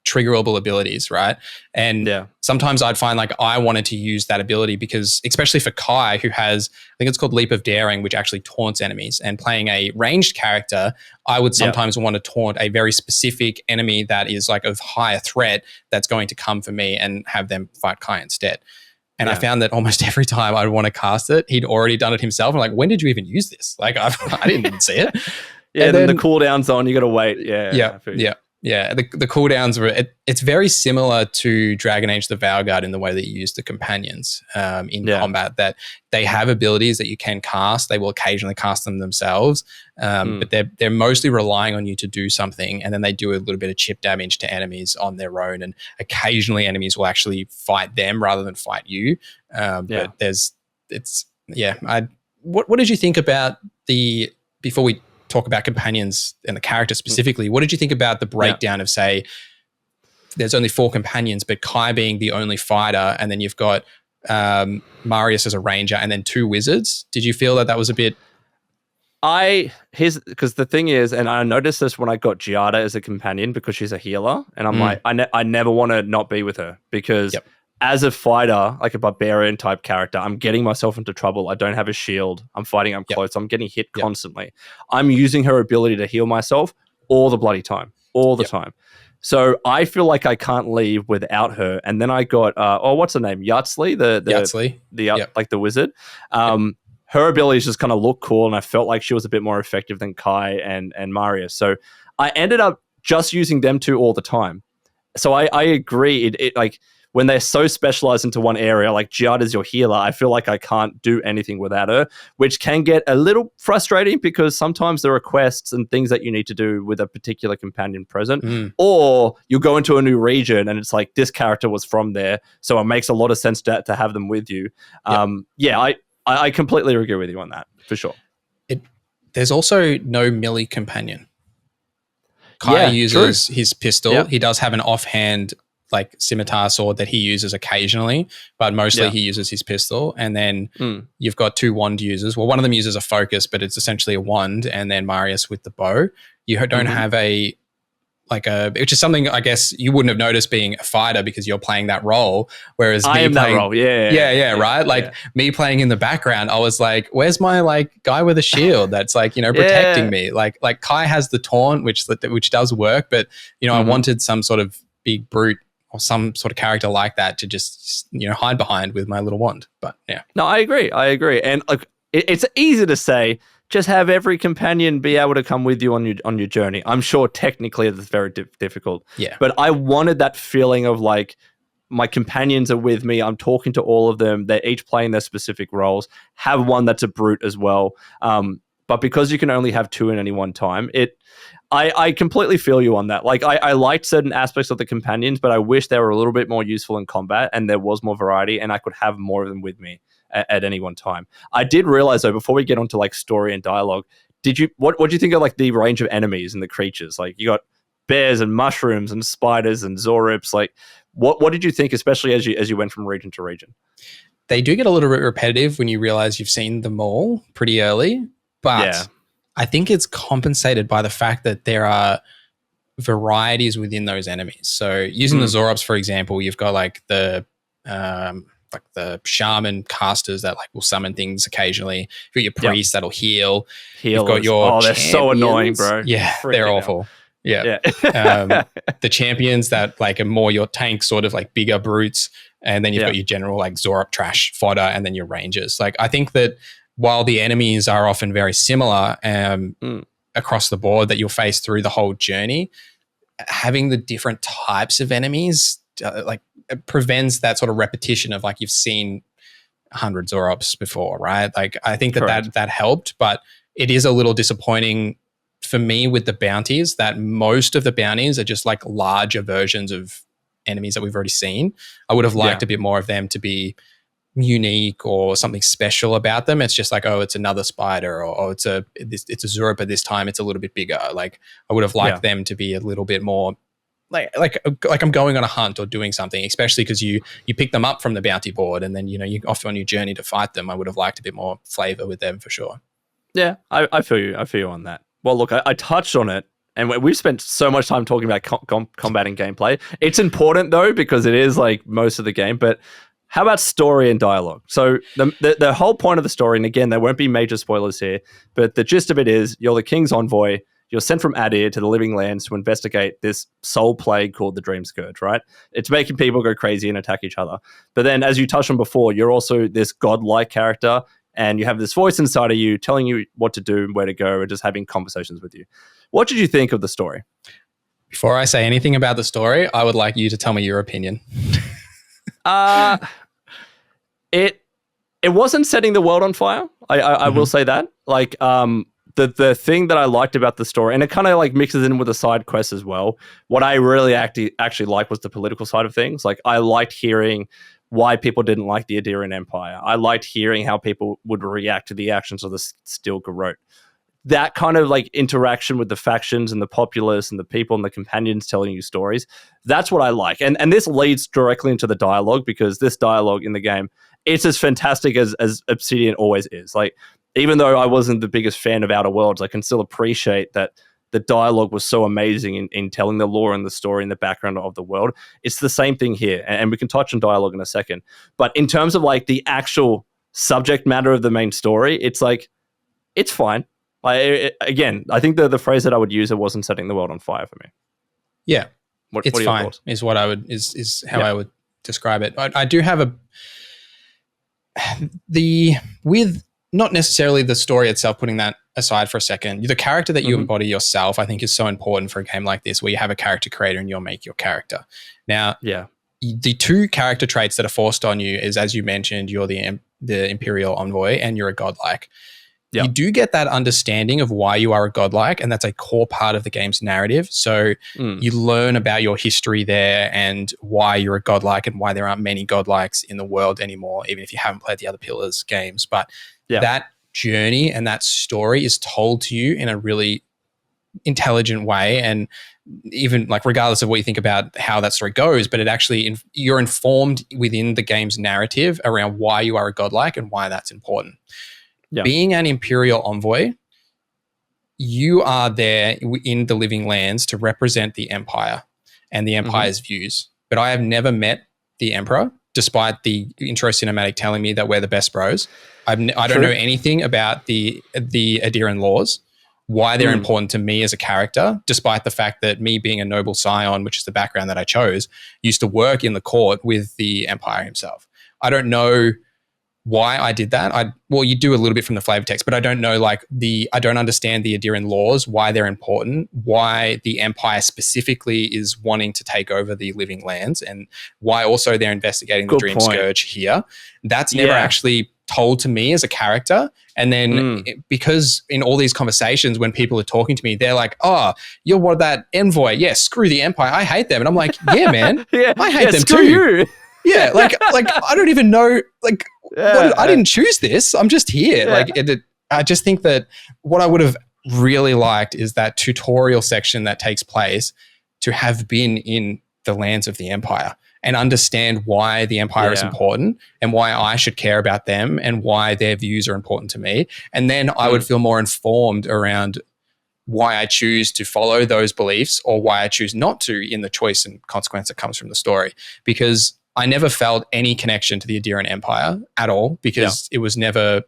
triggerable abilities, right? And sometimes I'd find like I wanted to use that ability because, especially for Kai, who has, I think it's called Leap of Daring, which actually taunts enemies. And playing a ranged character, I would sometimes want to taunt a very specific enemy that is like of higher threat that's going to come for me and have them fight Kai instead. And I found that almost every time I'd want to cast it, he'd already done it himself. I'm like, when did you even use this? Like, I didn't even see it. And then the cooldown's on, you got to wait. Yeah, the cooldowns were, it's very similar to Dragon Age the Vanguard in the way that you use the companions in combat, that they have abilities that you can cast. They will occasionally cast them themselves, but they're mostly relying on you to do something, and then they do a little bit of chip damage to enemies on their own, and occasionally enemies will actually fight them rather than fight you. But What did you think about before we talk about companions and the character specifically, what did you think about the breakdown of, say, there's only 4 companions, but Kai being the only fighter, and then you've got Marius as a ranger, and then 2 wizards? Did you feel that was a bit... Because the thing is, and I noticed this when I got Giada as a companion because she's a healer, and I'm like, I never want to not be with her because as a fighter, like a barbarian type character, I'm getting myself into trouble. I don't have a shield. I'm fighting up close. I'm getting hit constantly. I'm using her ability to heal myself all the bloody time, all the time. So I feel like I can't leave without her. And then I got, what's her name? Yatsley, like the wizard. Her abilities just kind of look cool, and I felt like she was a bit more effective than Kai and Marius. So I ended up just using them 2 all the time. So I agree. It like when they're so specialized into one area, like Giada's your healer, I feel like I can't do anything without her, which can get a little frustrating because sometimes there are quests and things that you need to do with a particular companion present, or you go into a new region and it's like this character was from there, so it makes a lot of sense to have them with you. I completely agree with you on that, for sure. There's also no melee companion. Kai uses his pistol. Yep. He does have an offhand like scimitar sword that he uses occasionally, but mostly he uses his pistol. And then you've got 2 wand users. Well, one of them uses a focus, but it's essentially a wand, and then Marius with the bow. You don't have which is something I guess you wouldn't have noticed being a fighter because you're playing that role. Whereas I am that role. Right. Like me playing in the background, I was like, where's my like guy with a shield that's like, protecting me? Like Kai has the taunt, which does work, but I wanted some sort of big brute or some sort of character like that to just, hide behind with my little wand. But yeah. No, I agree. And like, it's easy to say, just have every companion be able to come with you on your journey. I'm sure technically it's very difficult. Yeah. But I wanted that feeling of like, my companions are with me. I'm talking to all of them. They're each playing their specific roles. Have one that's a brute as well. But because you can only have 2 in any one time, I completely feel you on that. Like I liked certain aspects of the companions, but I wish they were a little bit more useful in combat and there was more variety and I could have more of them with me at any one time. I did realize though, before we get onto like story and dialogue, what do you think of like the range of enemies and the creatures? Like you got bears and mushrooms and spiders and zorips. Like what did you think, especially as you went from region to region? They do get a little bit repetitive when you realize you've seen them all pretty early, but I think it's compensated by the fact that there are varieties within those enemies. So using the Zorops, for example, you've got like the shaman casters that like will summon things occasionally. You've got your priests that'll heal. You've got your they're so annoying, bro. Yeah, they're awful. Yeah. The champions that like are more your tank sort of like bigger brutes. And then you've got your general like Zorop trash fodder and then your rangers. Like I think that while the enemies are often very similar across the board that you'll face through the whole journey, having the different types of enemies it prevents that sort of repetition of like you've seen 100 Zorops before, right? Like I think that helped, but it is a little disappointing for me with the bounties that most of the bounties are just like larger versions of enemies that we've already seen. I would have liked a bit more of them to be unique or something special about them. It's just like, oh, it's another spider, or it's a Zorop, but this time it's a little bit bigger. Like I would have liked them to be a little bit more like I'm going on a hunt or doing something, especially because you pick them up from the bounty board and then you're off on your journey to fight them. I would have liked a bit more flavor with them for sure. Yeah, I feel you on that. Well, look, I touched on it, and we've spent so much time talking about combat and gameplay. It's important though because it is like most of the game. But how about story and dialogue? So the whole point of the story, and again, there won't be major spoilers here, but the gist of it is you're the king's envoy. You're sent from Adir to the Living Lands to investigate this soul plague called the Dream Scourge, right? It's making people go crazy and attack each other. But then, as you touched on before, you're also this godlike character, and you have this voice inside of you telling you what to do, where to go, and just having conversations with you. What did you think of the story? Before I say anything about the story, I would like you to tell me your opinion. It wasn't setting the world on fire. I will say that. Like, the thing that I liked about the story, and it kind of like mixes in with the side quests as well. What I really actually liked was the political side of things. Like I liked hearing why people didn't like the Adirian Empire. I liked hearing how people would react to the actions of the Steel Garrote. That kind of like interaction with the factions and the populace and the people and the companions telling you stories, that's what I like. And this leads directly into the dialogue, because this dialogue in the game, it's as fantastic as Obsidian always is. Like, even though I wasn't the biggest fan of Outer Worlds, I can still appreciate that the dialogue was so amazing in telling the lore and the story and the background of the world. It's the same thing here, and we can touch on dialogue in a second. But in terms of like the actual subject matter of the main story, it's like, it's fine. Again, I think the phrase that I would use, it wasn't setting the world on fire for me. Yeah, what it's are your fine. thoughts? Is what I would is how I would describe it. I do have with not necessarily the story itself. Putting that aside for a second, the character that you embody yourself, I think, is so important for a game like this, where you have a character creator and you'll make your character. Now, the two character traits that are forced on you is, as you mentioned, you're the Imperial Envoy and you're a Godlike. You do get that understanding of why you are a Godlike, and that's a core part of the game's narrative. So you learn about your history there and why you're a Godlike and why there aren't many Godlikes in the world anymore, even if you haven't played the other Pillars games. But that journey and that story is told to you in a really intelligent way, and even like regardless of what you think about how that story goes, but it actually you're informed within the game's narrative around why you are a Godlike and why that's important. Being an Imperial Envoy, you are there in the Living Lands to represent the Empire and the Empire's views. But I have never met the Emperor, despite the intro cinematic telling me that we're the best bros. I don't know anything about the Adirian laws, why they're important to me as a character, despite the fact that me being a noble scion, which is the background that I chose, used to work in the court with the Empire himself. I don't know why I did that. Well, you do a little bit from the flavor text, but I don't know I don't understand the Adirian laws, why they're important, why the Empire specifically is wanting to take over the Living Lands, and why also they're investigating the Dream Scourge here. That's never actually told to me as a character. And then because in all these conversations, when people are talking to me, they're like, oh, you're what, that envoy? Yeah, screw the Empire. I hate them. And I'm like, yeah, man, I hate them screw too. You. Yeah, like I don't even know, I didn't choose this. I'm just here. I just think that what I would have really liked is that tutorial section that takes place to have been in the lands of the Empire and understand why the Empire is important and why I should care about them and why their views are important to me. And then I would feel more informed around why I choose to follow those beliefs or why I choose not to in the choice and consequence that comes from the story. Because I never felt any connection to the Adirian Empire at all, because it was never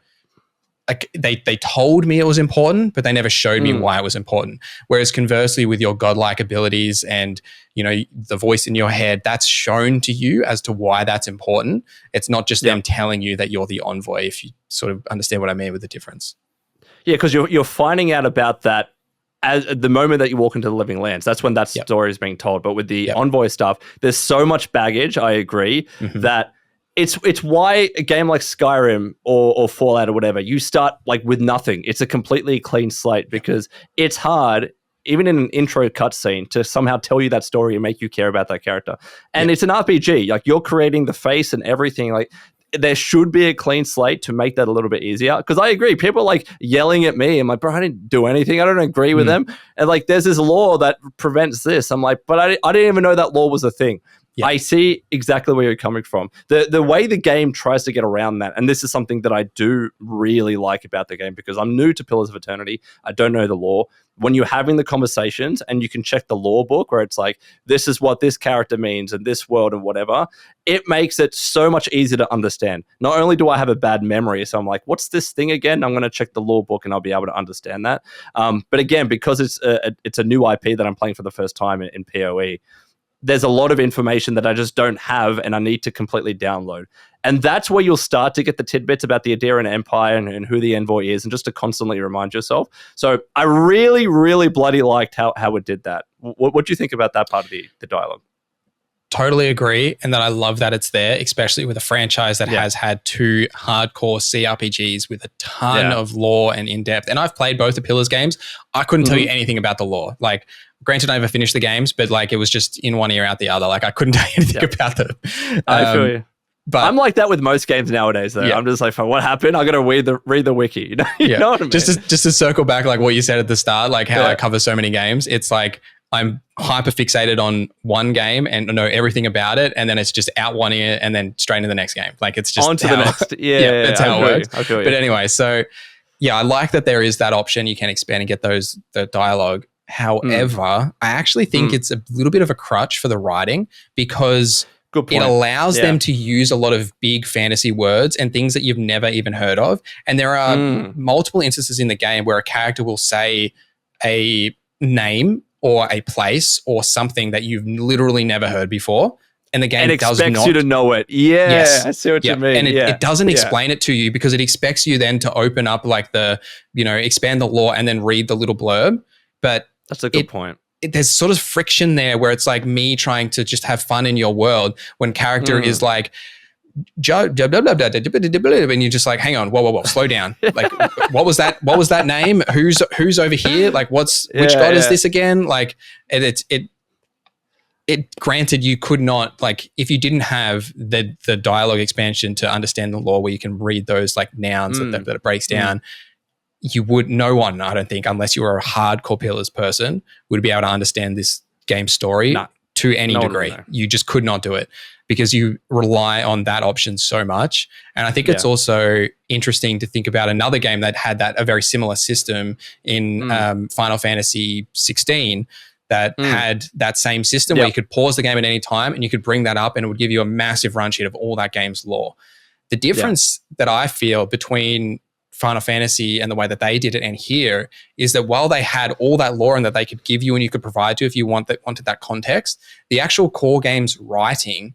like they told me it was important, but they never showed me why it was important. Whereas conversely, with your godlike abilities and, the voice in your head, that's shown to you as to why that's important. It's not just them telling you that you're the envoy, if you sort of understand what I mean with the difference. Yeah, because you're finding out about that at the moment that you walk into the Living Lands. That's when that story is being told. But with the envoy stuff, there's so much baggage, I agree, that it's why a game like Skyrim or Fallout or whatever, you start like with nothing. It's a completely clean slate, because it's hard, even in an intro cutscene, to somehow tell you that story and make you care about that character. And it's an RPG. Like, you're creating the face and everything. Like, there should be a clean slate to make that a little bit easier. Because I agree, people are like yelling at me. I'm like, bro, I didn't do anything. I don't agree with them. And like, there's this law that prevents this. I'm like, but I didn't even know that law was a thing. Yeah. I see exactly where you're coming from. The way the game tries to get around that, and this is something that I do really like about the game, because I'm new to Pillars of Eternity. I don't know the lore. When you're having the conversations and you can check the lore book where it's like, this is what this character means in this world and whatever, it makes it so much easier to understand. Not only do I have a bad memory, so I'm like, what's this thing again? I'm going to check the lore book and I'll be able to understand that. But again, because it's a new IP that I'm playing for the first time in PoE, there's a lot of information that I just don't have and I need to completely download. And that's where you'll start to get the tidbits about the Adirian Empire and who the envoy is, and just to constantly remind yourself. So I really, really bloody liked how it did that. What do you think about that part of the dialogue? Totally agree. And that I love that it's there, especially with a franchise that has had two hardcore CRPGs with a ton of lore and in-depth. And I've played both the Pillars games. I couldn't tell you anything about the lore. Like, granted, I never finished the games, but like, it was just in one ear out the other. Like, I couldn't tell you anything about them. I feel you. But I'm like that with most games nowadays, though. Yeah. I'm just like, what happened? I got to read the wiki. You know what I mean? Just to circle back, like what you said at the start, like how I cover so many games. It's like I'm hyper fixated on one game and know everything about it, and then it's just out one ear and then straight into the next game. Like it's just on to the next. Yeah, that's how it works. But anyway, so I like that there is that option. You can expand and get the dialogue. However, I actually think it's a little bit of a crutch for the writing because it allows them to use a lot of big fantasy words and things that you've never even heard of. And there are multiple instances in the game where a character will say a name or a place or something that you've literally never heard before. And the game does not. expects you to know it. Yeah, yes. I see what you mean. And it doesn't explain it to you because it expects you then to open up like expand the lore and then read the little blurb. But that's a good point. There's sort of friction there where it's like me trying to just have fun in your world when character is like, and you're just like, hang on, whoa, slow down. Like, what was that? What was that name? Who's over here? Like, which god is this again? Like, it granted you could not, like, if you didn't have the dialogue expansion to understand the lore where you can read those like nouns that it breaks down. No one, I don't think, unless you were a hardcore Pillars person, would be able to understand this game story to any degree. No. You just could not do it because you rely on that option so much. And I think it's also interesting to think about another game that had a very similar system in Final Fantasy 16 that had that same system where you could pause the game at any time and you could bring that up and it would give you a massive run sheet of all that game's lore. The difference that I feel between Final Fantasy and the way that they did it and here is that while they had all that lore and that they could give you and you could provide to if you wanted that context, the actual core game's writing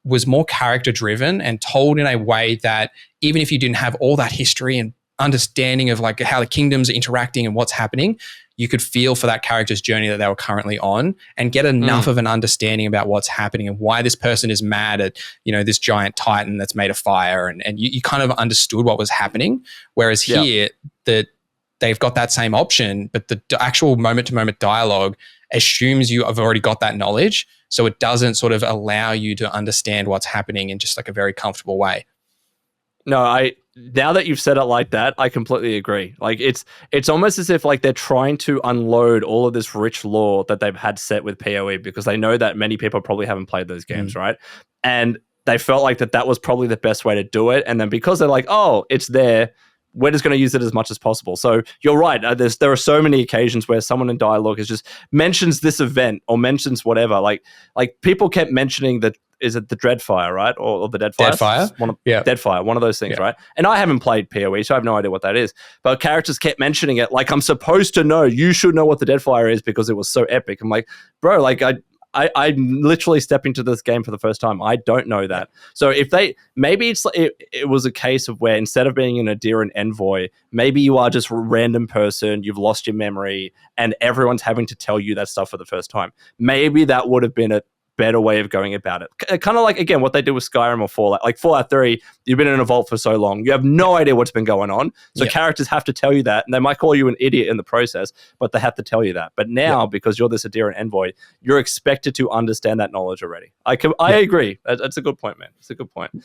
was more character driven and told in a way that even if you didn't have all that history and understanding of like how the kingdoms are interacting and what's happening, you could feel for that character's journey that they were currently on and get enough of an understanding about what's happening and why this person is mad at, this giant titan that's made of fire. And you kind of understood what was happening. Whereas here, they've got that same option, but the actual moment-to-moment dialogue assumes you have already got that knowledge. So it doesn't sort of allow you to understand what's happening in just like a very comfortable way. No, now that you've said it like that, I completely agree. Like it's almost as if like they're trying to unload all of this rich lore that they've had set with PoE because they know that many people probably haven't played those games, right? And they felt like that was probably the best way to do it. And then because they're like, oh, it's there, we're just going to use it as much as possible. So you're right. There are so many occasions where someone in dialogue just mentions this event or mentions whatever. Like people kept mentioning that. Is it the Dreadfire, right? Or the Deadfire? Deadfire, one of those things, right? And I haven't played PoE, so I have no idea what that is. But characters kept mentioning it like I'm supposed to know. You should know what the Deadfire is because it was so epic. I'm like, bro, like I'm literally stepping into this game for the first time. I don't know that. So if maybe it was a case of where instead of being an Adherent envoy, maybe you are just a random person, you've lost your memory, and everyone's having to tell you that stuff for the first time. Maybe that would have been a better way of going about it. Kind of like, again, what they do with Skyrim or Fallout. Like Fallout 3, you've been in a vault for so long, you have no idea what's been going on. So characters have to tell you that, and they might call you an idiot in the process, but they have to tell you that. But now, because you're this Adherent envoy, you're expected to understand that knowledge already. I agree. That's a good point, man. It's a good point.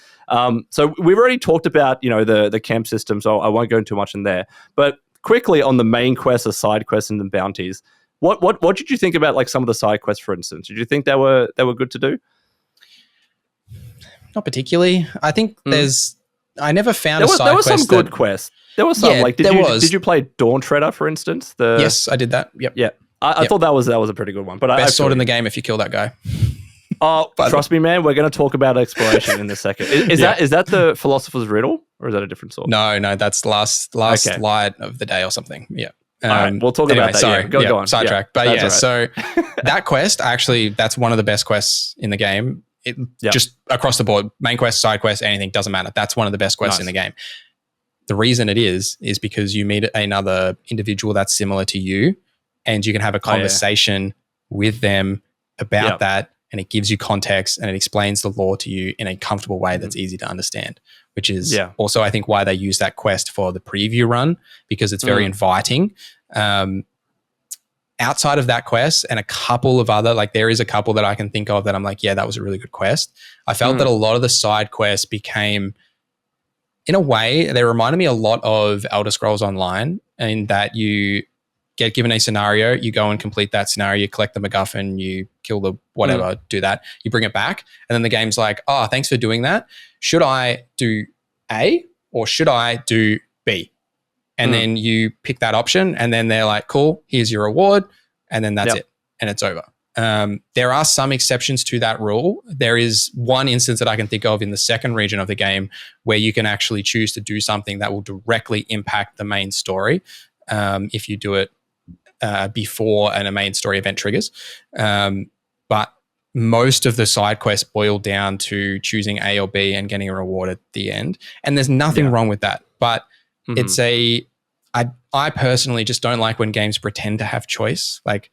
So we've already talked about, the camp system, so I won't go into too much in there. But quickly on the main quests or side quests and the bounties, What did you think about like some of the side quests, for instance? Did you think they were good to do? Not particularly. I think I never found a side quest. There were some good quests. There was some. Did you play Dawn Treader, for instance? Yes, I did that. Yep. Yeah. I thought that was a pretty good one. But best sword in the game if you kill that guy. Oh, trust me, man. We're going to talk about exploration in a second. Is that the Philosopher's Riddle, or is that a different sword? No, that's last light of the day or something. Yeah. All right, we'll talk about that. Sorry, go on. Sidetrack. But right. So that quest, actually, that's one of the best quests in the game. Just across the board, main quest, side quest, anything, doesn't matter. That's one of the best quests in the game. The reason it is because you meet another individual that's similar to you and you can have a conversation with them about that, and it gives you context and it explains the lore to you in a comfortable way that's easy to understand, which is also, I think, why they use that quest for the preview run, because it's very inviting. And outside of that quest and a couple of other, like there is a couple that I can think of that I'm like, yeah, that was a really good quest. I felt that a lot of the side quests became, in a way, they reminded me a lot of Elder Scrolls Online, in that you get given a scenario, you go and complete that scenario, you collect the MacGuffin, you kill the whatever, do that, you bring it back, and then the game's like, oh, thanks for doing that. Should I do A or should I do B? And then you pick that option, and then they're like, cool, here's your reward, and then that's it, and it's over. There are some exceptions to that rule. There is one instance that I can think of in the second region of the game where you can actually choose to do something that will directly impact the main story if you do it before a main story event triggers. But most of the side quests boil down to choosing A or B and getting a reward at the end. And there's nothing wrong with that. But it's I personally just don't like when games pretend to have choice. Like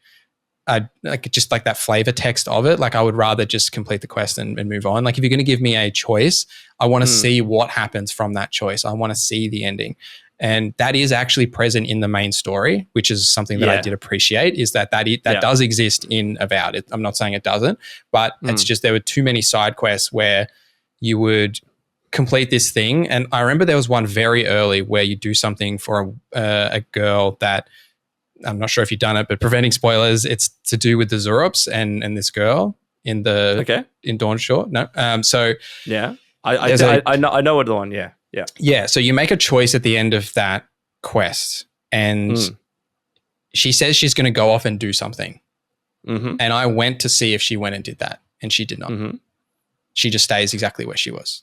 just like that flavor text of it. Like I would rather just complete the quest and move on. Like if you're going to give me a choice, I want to see what happens from that choice. I want to see the ending. And that is actually present in the main story, which is something that I did appreciate, is that does exist in Avowed. I'm not saying it doesn't, but it's just there were too many side quests where you would complete this thing. And I remember there was one very early where you do something for a girl that, I'm not sure if you've done it, but preventing spoilers, it's to do with the Zurops and this girl in Dawn Shore. No, so yeah, I know what the one. Yeah. So you make a choice at the end of that quest, and she says she's going to go off and do something. And I went to see if she went and did that, and she did not. She just stays exactly where she was.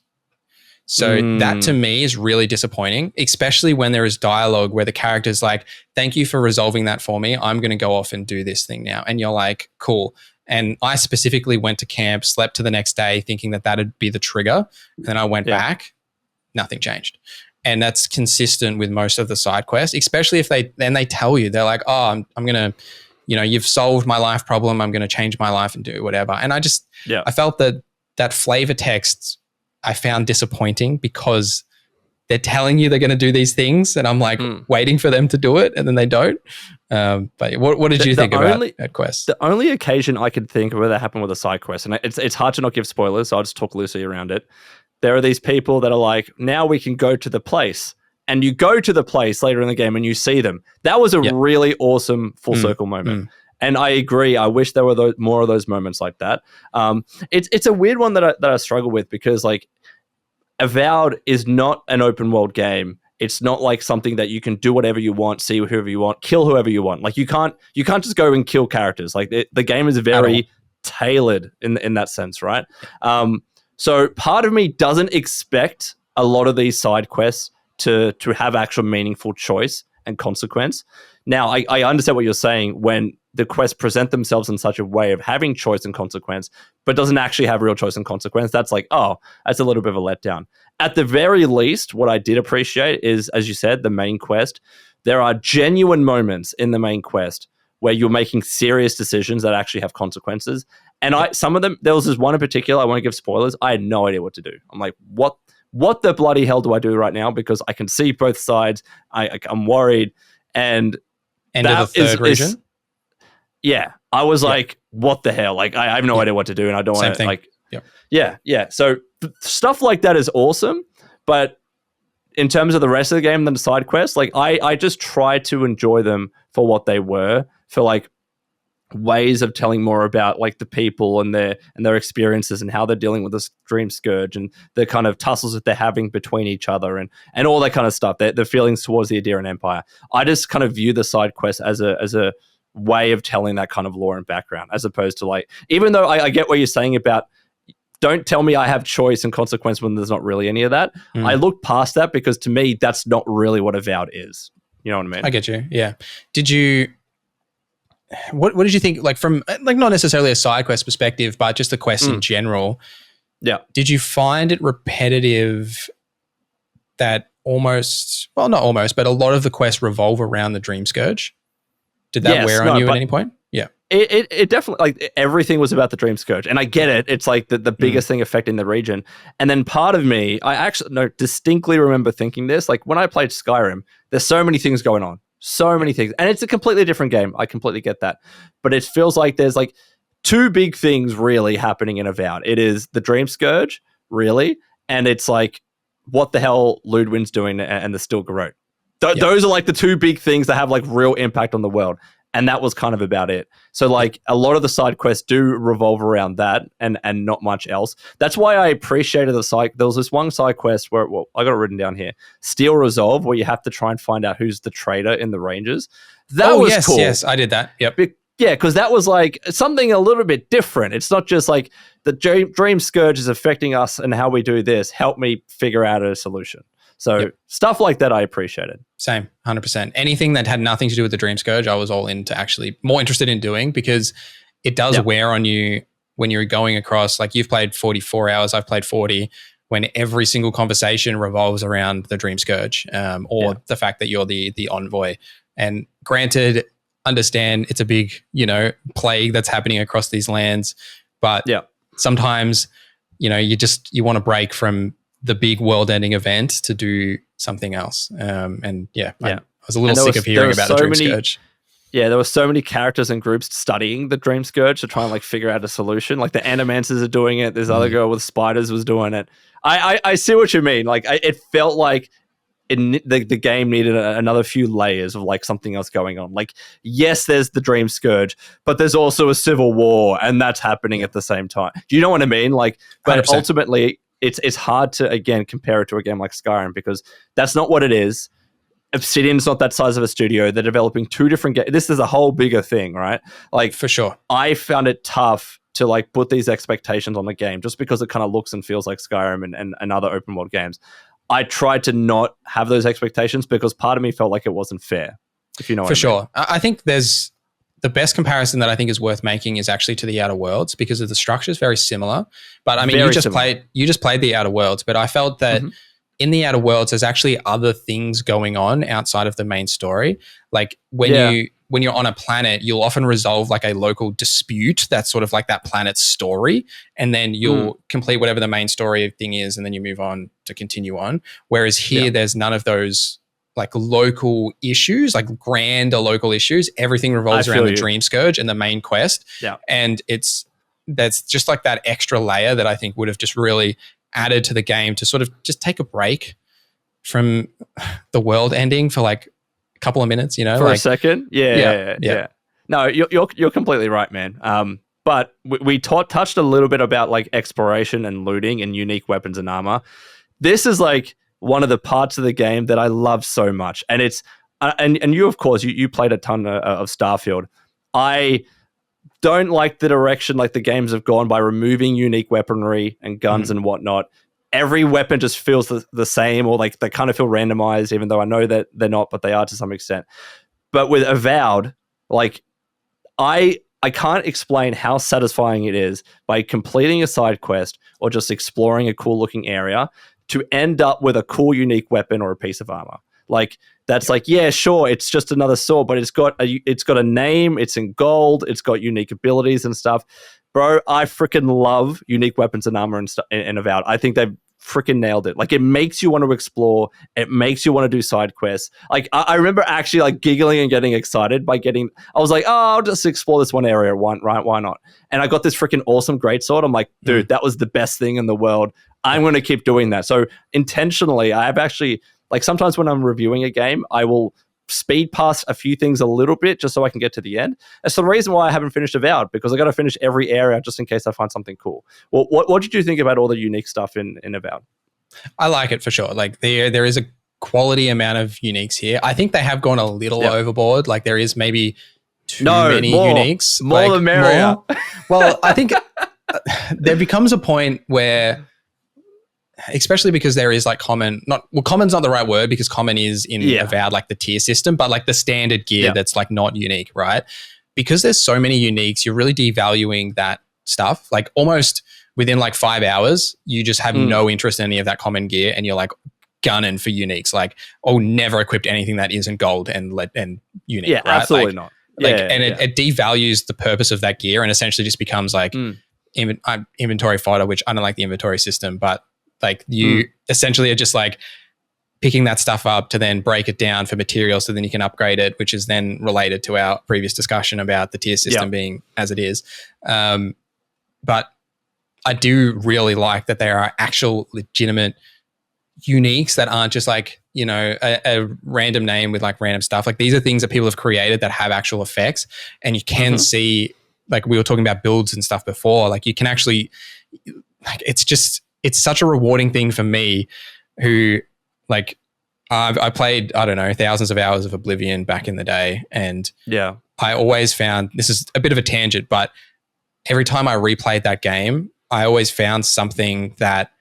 So that to me is really disappointing, especially when there is dialogue where the character's like, thank you for resolving that for me. I'm going to go off and do this thing now. And you're like, cool. And I specifically went to camp, slept to the next day thinking that that'd be the trigger. And then I went back, nothing changed. And that's consistent with most of the side quests, especially if they tell you, they're like, oh, I'm going to, you've solved my life problem. I'm going to change my life and do whatever. And I felt that flavor text I found disappointing because they're telling you they're going to do these things, and I'm like waiting for them to do it, and then they don't. But what did you think about that quest? The only occasion I could think of where that happened with a side quest, and it's hard to not give spoilers, so I'll just talk loosely around it. There are these people that are like, now we can go to the place, and you go to the place later in the game and you see them. That was a really awesome full circle moment. And I agree. I wish there were more of those moments like that. It's a weird one that I struggle with, because like Avowed is not an open world game. It's not like something that you can do whatever you want, see whoever you want, kill whoever you want. Like you can't just go and kill characters. Like the game is very tailored in that sense, right? So part of me doesn't expect a lot of these side quests to have actual meaningful choice and consequence. Now, I understand what you're saying when the quests present themselves in such a way of having choice and consequence, but doesn't actually have real choice and consequence. That's like, oh, that's a little bit of a letdown. At the very least, what I did appreciate is, as you said, the main quest. There are genuine moments in the main quest where you're making serious decisions that actually have consequences. And some of them, there was this one in particular, I won't give spoilers, I had no idea what to do. I'm like, what the bloody hell do I do right now? Because I can see both sides. I'm worried. And end of the third region? I was like, what the hell? Like, I have no idea what to do, and I don't want to, like, So stuff like that is awesome, but in terms of the rest of the game than the side quests, like, I just try to enjoy them for what they were, for like ways of telling more about like the people and their experiences and how they're dealing with this dream scourge and the kind of tussles that they're having between each other and all that kind of stuff. The feelings towards the Adirian Empire. I just kind of view the side quests as a way of telling that kind of lore and background, as opposed to like, even though I get what you're saying about don't tell me I have choice and consequence when there's not really any of that. I look past that because to me, that's not really what Avowed is. You know what I mean? I get you. Yeah. What did you think, like from like not necessarily a side quest perspective, but just the quest in general? Yeah. Did you find it repetitive that not almost, but a lot of the quests revolve around the Dream Scourge? Did that wear on you at any point? Yeah. It definitely, like, everything was about the Dream Scourge. And I get it. It's like the biggest thing affecting the region. And then part of me, I actually distinctly remember thinking this, like when I played Skyrim, there's so many things going on. So many things. And it's a completely different game. I completely get that. But it feels like there's like two big things really happening in Avowed. It is the Dream Scourge, really, and it's like what the hell Ludwin's doing and the Still Garrote. Those are like the two big things that have like real impact on the world. And that was kind of about it. So like a lot of the side quests do revolve around that and not much else. That's why I appreciated the side. There was this one side quest where, well, I got it written down here, Steel Resolve, where you have to try and find out who's the traitor in the Rangers. That was cool. Yes, I did that. Yep. Yeah, because that was like something a little bit different. It's not just like the Dream Scourge is affecting us and how we do this. Help me figure out a solution. So stuff like that I appreciated. Same, 100%. Anything that had nothing to do with the Dream Scourge, I was all into actually more interested in doing because it does wear on you when you're going across, like you've played 44 hours, I've played 40, when every single conversation revolves around the Dream Scourge or the fact that you're the envoy. And granted, understand it's a big, plague that's happening across these lands, but sometimes, you want to break from the big world-ending event to do something else. I was a little sick of hearing about the Dream Scourge. Yeah, there were so many characters and groups studying the Dream Scourge to try and like figure out a solution. Like the Animancers are doing it. This other girl with spiders was doing it. I see what you mean. Like it felt like the game needed another few layers of like something else going on. Like, yes, there's the Dream Scourge, but there's also a civil war, and that's happening at the same time. Do you know what I mean? Like, but 100%. Ultimately, it's hard to again compare it to a game like Skyrim because that's not what it is. Obsidian's not that size of a studio. They're developing two different games. This is a whole bigger thing, right? Like, for sure. I found it tough to like put these expectations on the game just because it kind of looks and feels like Skyrim and other open world games. I tried to not have those expectations because part of me felt like it wasn't fair, if you know what I mean. For sure. I think there's the best comparison that I think is worth making is actually to the Outer Worlds because of the structure is very similar. But I mean, you just played the Outer Worlds, but I felt that in the Outer Worlds, there's actually other things going on outside of the main story. Like when you're on a planet, you'll often resolve like a local dispute that's sort of like that planet's story. And then you'll complete whatever the main story thing is, and then you move on to continue on. Whereas here, there's none of those like local issues, like grander local issues. Everything revolves around the Dream Scourge and the main quest. Yeah. And that's just like that extra layer that I think would have just really added to the game to sort of just take a break from the world ending for like a couple of minutes, for like, a second. Yeah. No, you're completely right, man. But we touched a little bit about like exploration and looting and unique weapons and armor. This is like one of the parts of the game that I love so much. And it's, and you, of course, you played a ton of Starfield. I don't like the direction like the games have gone by removing unique weaponry and guns and whatnot. Every weapon just feels the same, or like they kind of feel randomized, even though I know that they're not, but they are to some extent. But with Avowed, like I can't explain how satisfying it is by completing a side quest or just exploring a cool looking area to end up with a cool unique weapon or a piece of armor. Like that's like, yeah, sure, it's just another sword, but it's got a name, it's in gold, it's got unique abilities and stuff. Bro, I freaking love unique weapons and armor in Avowed. I think they've freaking nailed it. Like it makes you want to explore, it makes you want to do side quests. Like I remember actually like giggling and getting excited by I was like, oh, I'll just explore this one area, right? Why not? And I got this freaking awesome greatsword. I'm like, dude, that was the best thing in the world. I'm going to keep doing that. So intentionally, I've actually, like sometimes when I'm reviewing a game, I will speed past a few things a little bit just so I can get to the end. That's the reason why I haven't finished Avowed, because I got to finish every area just in case I find something cool. Well, what did you think about all the unique stuff in Avowed? I like it for sure. Like there is a quality amount of uniques here. I think they have gone a little overboard. Like there is maybe too many uniques. More the merrier. Well, I think there becomes a point where, especially because there is like common's not the right word because common is in Avowed like the tier system, but like the standard gear that's like not unique, right? Because there's so many uniques, you're really devaluing that stuff. Like almost within like 5 hours, you just have no interest in any of that common gear and you're like gunning for uniques. Like, never equipped anything that isn't gold and unique. Yeah, right? absolutely not. It devalues the purpose of that gear and essentially just becomes like inventory fodder, which I don't like the inventory system, but like you essentially are just like picking that stuff up to then break it down for materials so then you can upgrade it, which is then related to our previous discussion about the tier system being as it is. But I do really like that there are actual legitimate uniques that aren't just like, you know, a random name with like random stuff. Like these are things that people have created that have actual effects, and you can see, like we were talking about builds and stuff before, like you can actually, like it's such a rewarding thing for me who like I played, I don't know, thousands of hours of Oblivion back in the day. And I always found, this is a bit of a tangent, but every time I replayed that game, I always found something that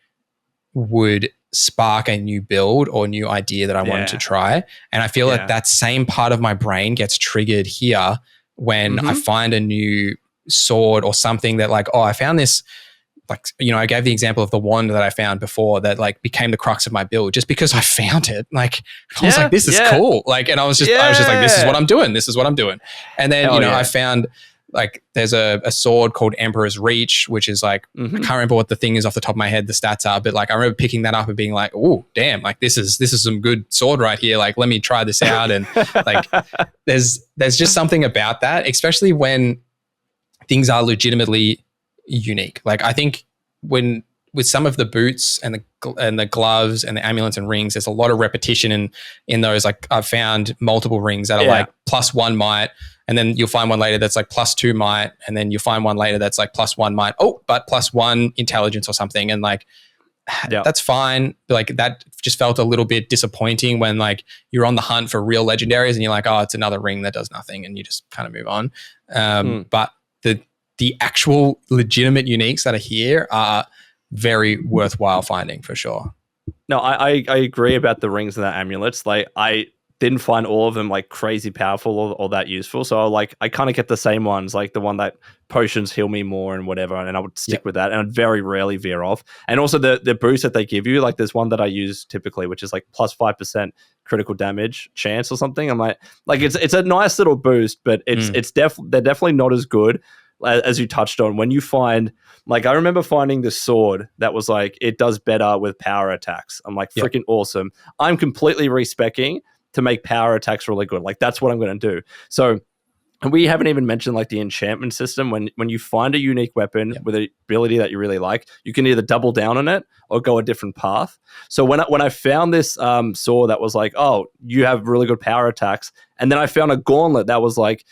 would spark a new build or new idea that I wanted to try. And I feel like that same part of my brain gets triggered here when I find a new sword or something that like, oh, I found this, like, you know, I gave the example of the wand that I found before that like became the crux of my build just because I found it. Like I was like, this is cool. Like, and I was just like, this is what I'm doing. This is what I'm doing. And then, I found like there's a sword called Emperor's Reach, which is like, I can't remember what the thing is off the top of my head, the stats are, but like I remember picking that up and being like, oh damn, like this is some good sword right here. Like, let me try this out. And like, there's just something about that, especially when things are legitimately unique. Like I think when with some of the boots and the gloves and the amulets and rings, there's a lot of repetition in those. Like I've found multiple rings that are like +1 might, and then you'll find one later that's like +2 might, and then you'll find one later that's like +1 might. Oh, but +1 intelligence or something, and like that's fine. Like that just felt a little bit disappointing when like you're on the hunt for real legendaries and you're like, oh, it's another ring that does nothing, and you just kind of move on. But the actual legitimate uniques that are here are very worthwhile finding for sure. No, I agree about the rings and the amulets. Like I didn't find all of them like crazy powerful or that useful. So like I kind of get the same ones, like the one that potions heal me more and whatever, and I would stick with that, and I'd very rarely veer off. And also the boost that they give you, like there's one that I use typically, which is like +5% critical damage chance or something. I'm like it's a nice little boost, but they're definitely not as good as you touched on. When you find, like, I remember finding this sword that was like, it does better with power attacks. I'm like, freaking awesome. I'm completely respeccing to make power attacks really good. Like, that's what I'm going to do. So, and we haven't even mentioned like the enchantment system. When you find a unique weapon with an ability that you really like, you can either double down on it or go a different path. So when I found this sword that was like, oh, you have really good power attacks, and then I found a gauntlet that was like,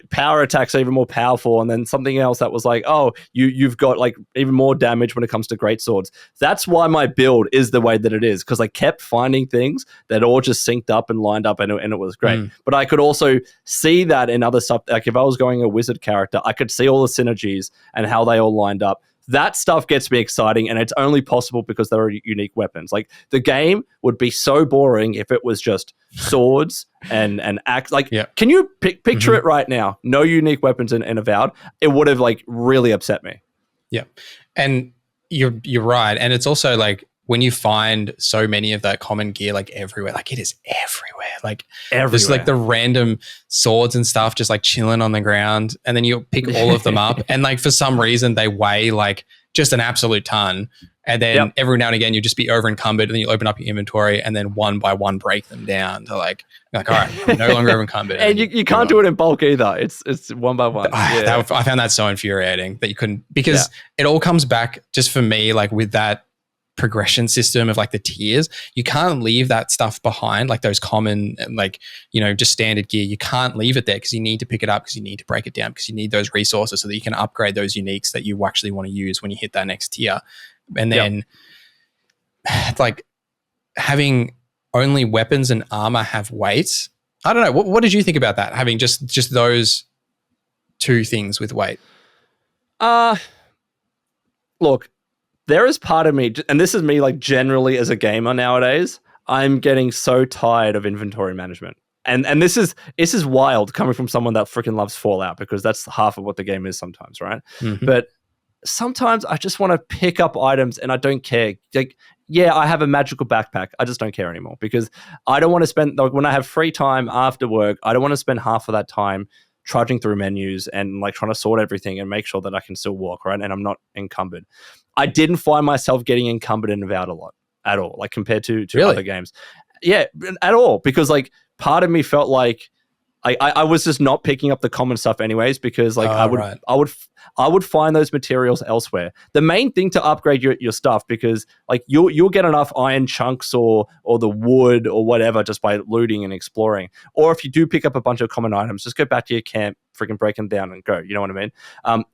power attacks are even more powerful, and then something else that was like, oh, you've got like even more damage when it comes to great swords. That's why my build is the way that it is, because I kept finding things that all just synced up and lined up, and it was great. But I could also see that in other stuff. Like if I was going a wizard character, I could see all the synergies and how they all lined up. That stuff gets me exciting, and it's only possible because there are unique weapons. Like the game would be so boring if it was just swords and axe. Like, can you picture it right now? No unique weapons in Avowed. It would have like really upset me. Yeah, and you're right, and it's also like when you find so many of that common gear like everywhere, like it is everywhere. Like there's like the random swords and stuff just like chilling on the ground, and then you pick all of them up, and like for some reason they weigh like just an absolute ton, and then every now and again you just be over encumbered, and then you open up your inventory and then one by one break them down to like all right, I'm no longer over encumbered. And you can't do it in bulk either. It's one by one. I found that so infuriating that you couldn't, because it all comes back just for me like with that progression system of like the tiers. You can't leave that stuff behind, like those common and like, you know, just standard gear. You can't leave it there because you need to pick it up, because you need to break it down, because you need those resources so that you can upgrade those uniques that you actually want to use when you hit that next tier. And then like having only weapons and armor have weights. I don't know. What did you think about that? Having just those two things with weight? Look, there is part of me, and this is me like generally as a gamer nowadays, I'm getting so tired of inventory management. And this is wild coming from someone that freaking loves Fallout, because that's half of what the game is sometimes, right? But sometimes I just want to pick up items and I don't care. Like, yeah, I have a magical backpack. I just don't care anymore, because I don't want to spend, like when I have free time after work, I don't want to spend half of that time trudging through menus and like trying to sort everything and make sure that I can still walk, right? And I'm not encumbered. I didn't find myself getting encumbered in Avowed a lot. at all, like compared to Really? other games. Yeah, at all, because like part of me felt like I was just not picking up the common stuff anyways, because like I would find those materials elsewhere. The main thing to upgrade your stuff, because like you'll get enough iron chunks or the wood or whatever just by looting and exploring. Or if you do pick up a bunch of common items, just go back to your camp, freaking break them down and go. You know what I mean?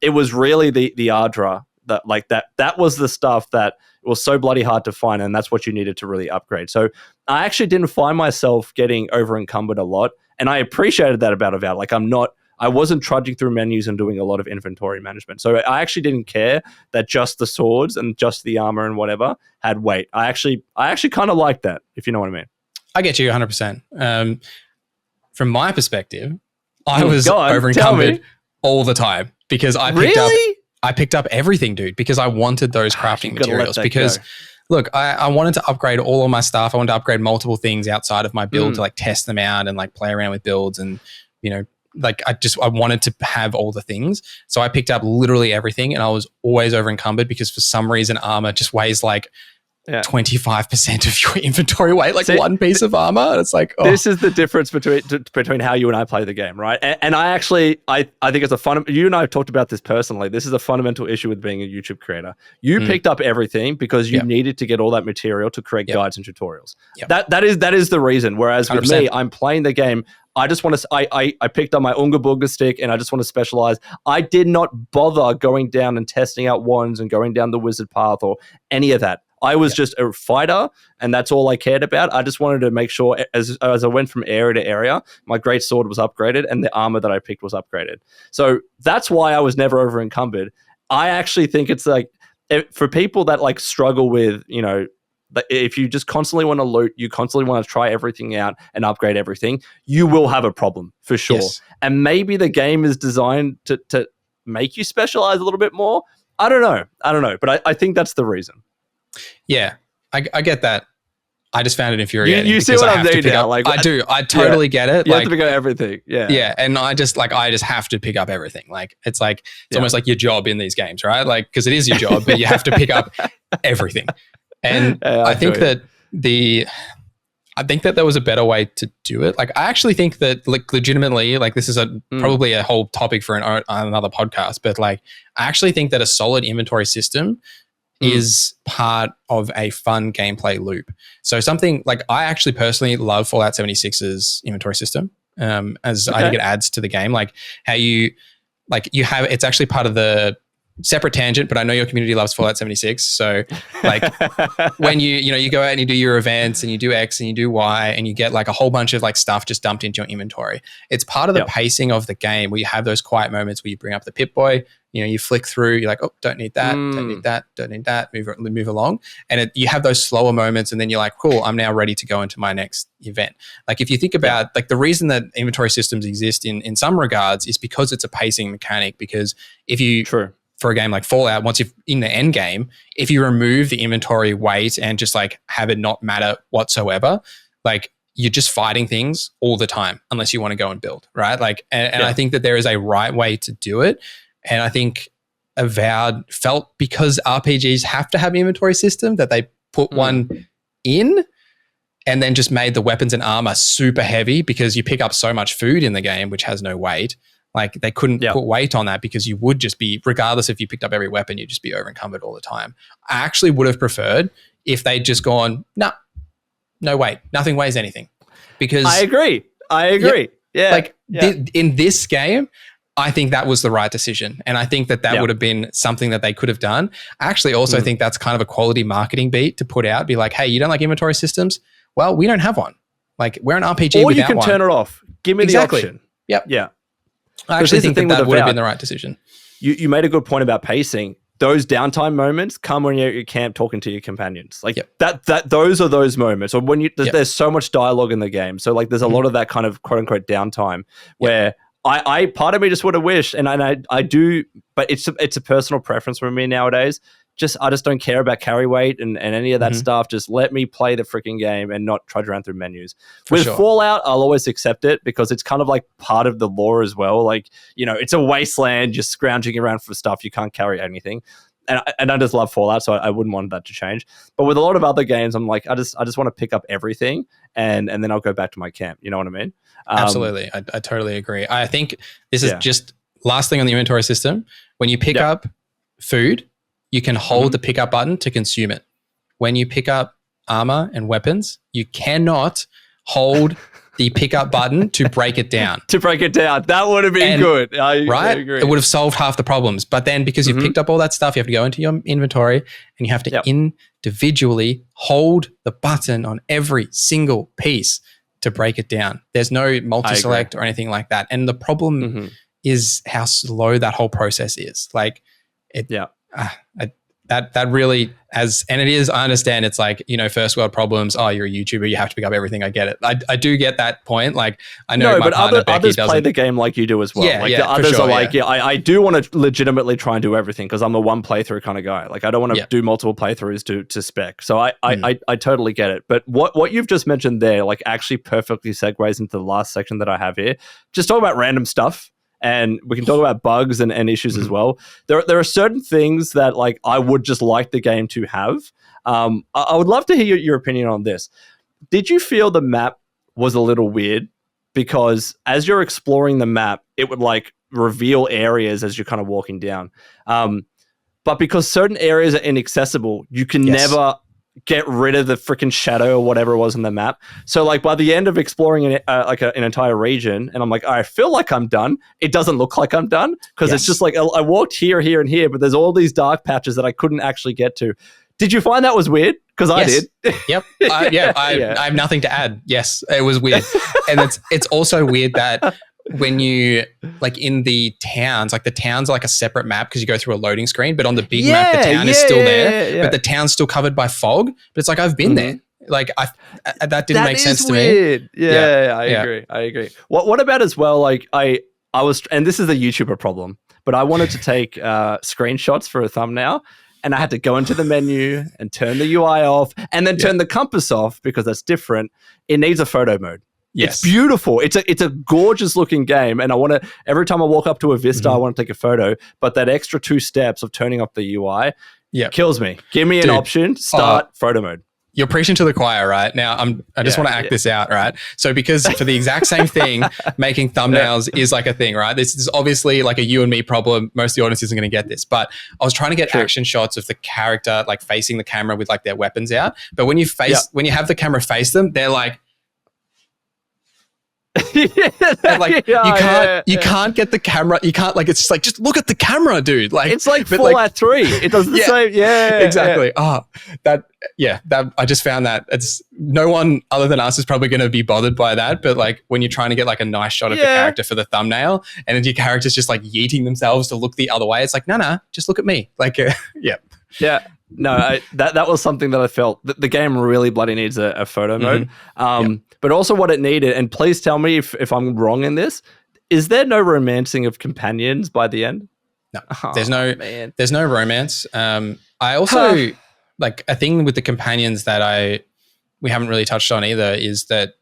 It was really the Ardra that was the stuff that was so bloody hard to find, and that's what you needed to really upgrade. So I actually didn't find myself getting over encumbered a lot, and I appreciated that about Avowed. Like I wasn't trudging through menus and doing a lot of inventory management. So I actually didn't care that just the swords and just the armor and whatever had weight. I actually kind of liked that, if you know what I mean. I get you 100%. From my perspective, I was over encumbered all the time because I picked up everything, dude, because I wanted those crafting materials. Because look, I wanted to upgrade all of my stuff. I wanted to upgrade multiple things outside of my build to like test them out and like play around with builds, and you know, like I wanted to have all the things. So I picked up literally everything, and I was always over encumbered because for some reason armor just weighs like 25% of your inventory weight, like one piece of armor. And it's like, this is the difference between how you and I play the game, right? And I actually, I think it's you and I have talked about this personally. This is a fundamental issue with being a YouTube creator. You picked up everything because you needed to get all that material to create guides and tutorials. That is the reason. Whereas with 100%. Me, I'm playing the game. I just want to, I picked up my Unga Bunga stick and I just want to specialize. I did not bother going down and testing out wands and going down the wizard path or any of that. I was just a fighter, and that's all I cared about. I just wanted to make sure as I went from area to area, my great sword was upgraded and the armor that I picked was upgraded. So that's why I was never over encumbered. I actually think it's like, for people that like struggle with, you know, if you just constantly want to loot, you constantly want to try everything out and upgrade everything, you will have a problem for sure. Yes. And maybe the game is designed to make you specialize a little bit more. I don't know. But I think that's the reason. Yeah, I get that. I just found it infuriating. You see what I'm saying now? Like, I do. I totally get it. You have to pick up everything. Yeah. Yeah, and I just have to pick up everything. Like it's almost like your job in these games, right? Like because it is your job, but you have to pick up everything. And I think that there was a better way to do it. Like I actually think that like legitimately, like this is probably a whole topic for another podcast, but like I actually think that a solid inventory system is part of a fun gameplay loop. So something like I actually personally love Fallout 76's inventory system. I think it adds to the game. Like how you have, it's actually part of the separate tangent, but I know your community loves Fallout 76. So like when you go out and you do your events and you do X and you do Y and you get like a whole bunch of like stuff just dumped into your inventory. It's part of the pacing of the game where you have those quiet moments where you bring up the Pip-Boy, you flick through, you're like, oh, don't need that, don't need that, don't need that, move along. And you have those slower moments and then you're like, cool, I'm now ready to go into my next event. Like if you think about like the reason that inventory systems exist in some regards is because it's a pacing mechanic, because if you... True. For a game like Fallout, once you're in the end game, if you remove the inventory weight and just like have it not matter whatsoever, like you're just fighting things all the time unless you want to go and build, right? Like, and I think that there is a right way to do it. And I think Avowed felt, because RPGs have to have an inventory system, that they put one in and then just made the weapons and armor super heavy because you pick up so much food in the game, which has no weight. Like they couldn't put weight on that because you would just be, regardless if you picked up every weapon, you'd just be over encumbered all the time. I actually would have preferred if they'd just gone, no weight, nothing weighs anything. Because I agree. In this game, I think that was the right decision. And I think that would have been something that they could have done. I actually also think that's kind of a quality marketing beat to put out, be like, hey, you don't like inventory systems? Well, we don't have one. Like we're an RPG or without you can one. Turn it off. Give me the option. Yep. Yeah. I actually think that would have been the right decision. You made a good point about pacing. Those downtime moments come when you're at your camp talking to your companions. Like those are those moments. Or when there's so much dialogue in the game. So like there's a lot of that kind of quote unquote downtime where I part of me just would have wished, and I do, but it's a personal preference for me nowadays. I just don't care about carry weight and any of that stuff. Just let me play the freaking game and not trudge around through menus. With Fallout, I'll always accept it because it's kind of like part of the lore as well. Like, it's a wasteland, just scrounging around for stuff. You can't carry anything. and I just love Fallout, so I wouldn't want that to change. But with a lot of other games, I'm like, I just want to pick up everything, and then I'll go back to my camp. You know what I mean? Absolutely, I totally agree. I think this is just last thing on the inventory system. When you pick up food, you can hold the pickup button to consume it. When you pick up armor and weapons, you cannot hold the pickup button to break it down. That would have been good. I agree. It would have solved half the problems. But then because you've picked up all that stuff, you have to go into your inventory and you have to individually hold the button on every single piece to break it down. There's no multi-select or anything like that. And the problem is how slow that whole process is. Like that really, and it is, I understand it's like, first world problems. Oh, you're a YouTuber, you have to pick up everything. I get it. I do get that point. Like I know, but others play the game like you do as well. The others are like, I do want to legitimately try and do everything because I'm a one playthrough kind of guy. Like I don't want to do multiple playthroughs to spec. So I totally get it. But what you've just mentioned there, like actually perfectly segues into the last section that I have here. Just talk about random stuff. And we can talk about bugs and issues as well. There are certain things that like I would just like the game to have. I would love to hear your opinion on this. Did you feel the map was a little weird? Because as you're exploring the map, it would like reveal areas as you're kind of walking down. But because certain areas are inaccessible, you can never get rid of the freaking shadow or whatever it was in the map. So like by the end of exploring an entire region, and I'm like, I feel like I'm done. It doesn't look like I'm done because it's just like I walked here, and here, but there's all these dark patches that I couldn't actually get to. Did you find that was weird? Because I did. Yep. I have nothing to add. Yes, it was weird. And it's also weird that when you like in the towns, like the towns are like a separate map because you go through a loading screen, but on the big map, the town is still there, but the town's still covered by fog. But it's like, I've been there. Like that didn't make sense to me. Yeah, I agree. What about as well? Like I was, and this is a YouTuber problem, but I wanted to take screenshots for a thumbnail. And I had to go into the menu and turn the UI off and then turn the compass off because that's different. It needs a photo mode. Yes. It's beautiful. It's a gorgeous looking game. And I want to, every time I walk up to a vista, I want to take a photo. But that extra 2 steps of turning off the UI kills me. Give me an option, start photo mode. You're preaching to the choir, right? Now, I just want to act this out, right? So because for the exact same thing, making thumbnails is like a thing, right? This is obviously like a you and me problem. Most of the audience isn't going to get this. But I was trying to get action shots of the character like facing the camera with like their weapons out. But when you when you have the camera face them, they're like, you can't get the camera. You can't like, it's just like, just look at the camera, dude. Like it's like Fallout 3. It does the same. Yeah, exactly. That I just found that it's no one other than us is probably going to be bothered by that. But like when you're trying to get like a nice shot of the character for the thumbnail and then your character's just like yeeting themselves to look the other way. It's like, no, just look at me. Like, No, that was something that I felt that the game really bloody needs a photo mode. But also what it needed, and please tell me if I'm wrong in this, is there no romancing of companions by the end? No, there's no romance. I also like a thing with the companions that we haven't really touched on either is that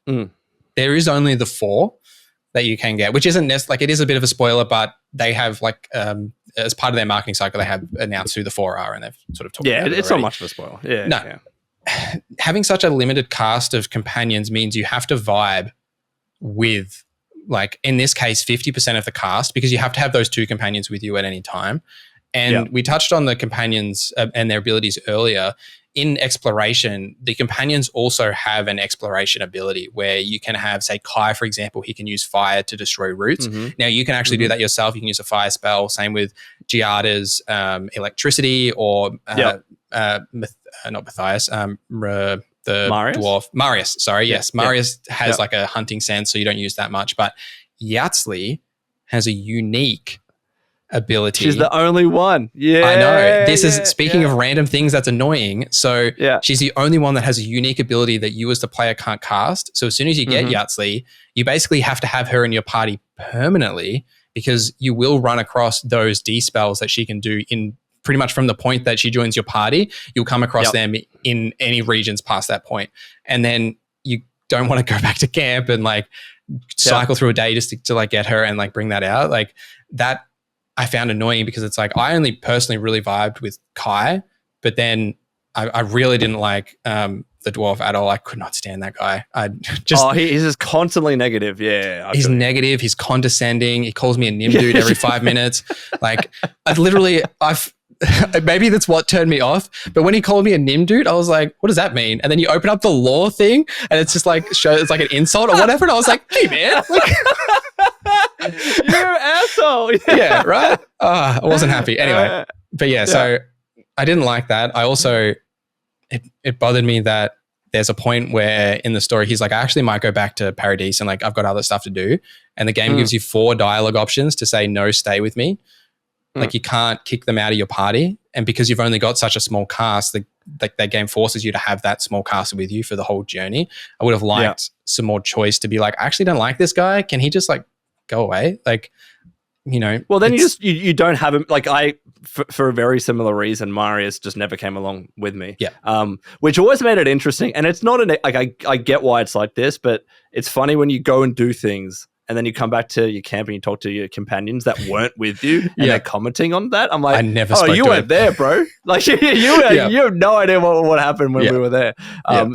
there is only the 4 that you can get, which isn't like it is a bit of a spoiler, but they have like as part of their marketing cycle, they have announced who the 4 are, and they've sort of talked about it. It's not much of a spoiler. Yeah. Having such a limited cast of companions means you have to vibe with, like in this case, 50% of the cast because you have to have those 2 companions with you at any time. And we touched on the companions and their abilities earlier. In exploration, the companions also have an exploration ability where you can have, say, Kai, for example, he can use fire to destroy roots. Now, you can actually do that yourself. You can use a fire spell. Same with Giada's electricity or not Matthias, the Marius? dwarf. Marius, sorry. Yes, Marius has like a hunting sense, so you don't use that much. But Yatzli has a unique ability. She's the only one. Yeah, I know. This is speaking of random things that's annoying. So she's the only one that has a unique ability that you as the player can't cast. So as soon as you get Yatzli, you basically have to have her in your party permanently because you will run across those D-spells that she can do in pretty much from the point that she joins your party. You'll come across them in any regions past that point. And then you don't want to go back to camp and like cycle through a day just to like get her and like bring that out. Like that I found annoying because it's like I only personally really vibed with Kai, but then I really didn't like the dwarf at all. I could not stand that guy. He's just constantly negative. Yeah, he's negative. He's condescending. He calls me a nim dude every 5 minutes. Like I've maybe that's what turned me off. But when he called me a nim dude, I was like, what does that mean? And then you open up the lore thing and it's just like it's like an insult or whatever. And I was like, hey man, you're an asshole. Yeah, right. I wasn't happy anyway. But yeah, so I didn't like that. I also it bothered me that there's a point where in the story he's like, I actually might go back to Paradise and like I've got other stuff to do. And the game gives you 4 dialogue options to say no, stay with me. Like you can't kick them out of your party. And because you've only got such a small cast, that game forces you to have that small cast with you for the whole journey. I would have liked some more choice to be like, I actually don't like this guy. Can he just like go away? Like, you know. Well, then you don't have him. Like for a very similar reason, Marius just never came along with me. Yeah. Which always made it interesting. And it's not I get why it's like this, but it's funny when you go and do things and then you come back to your camp and you talk to your companions that weren't with you and they're commenting on that. I'm like, I never spoke you weren't there, bro. Like you have no idea what happened when we were there.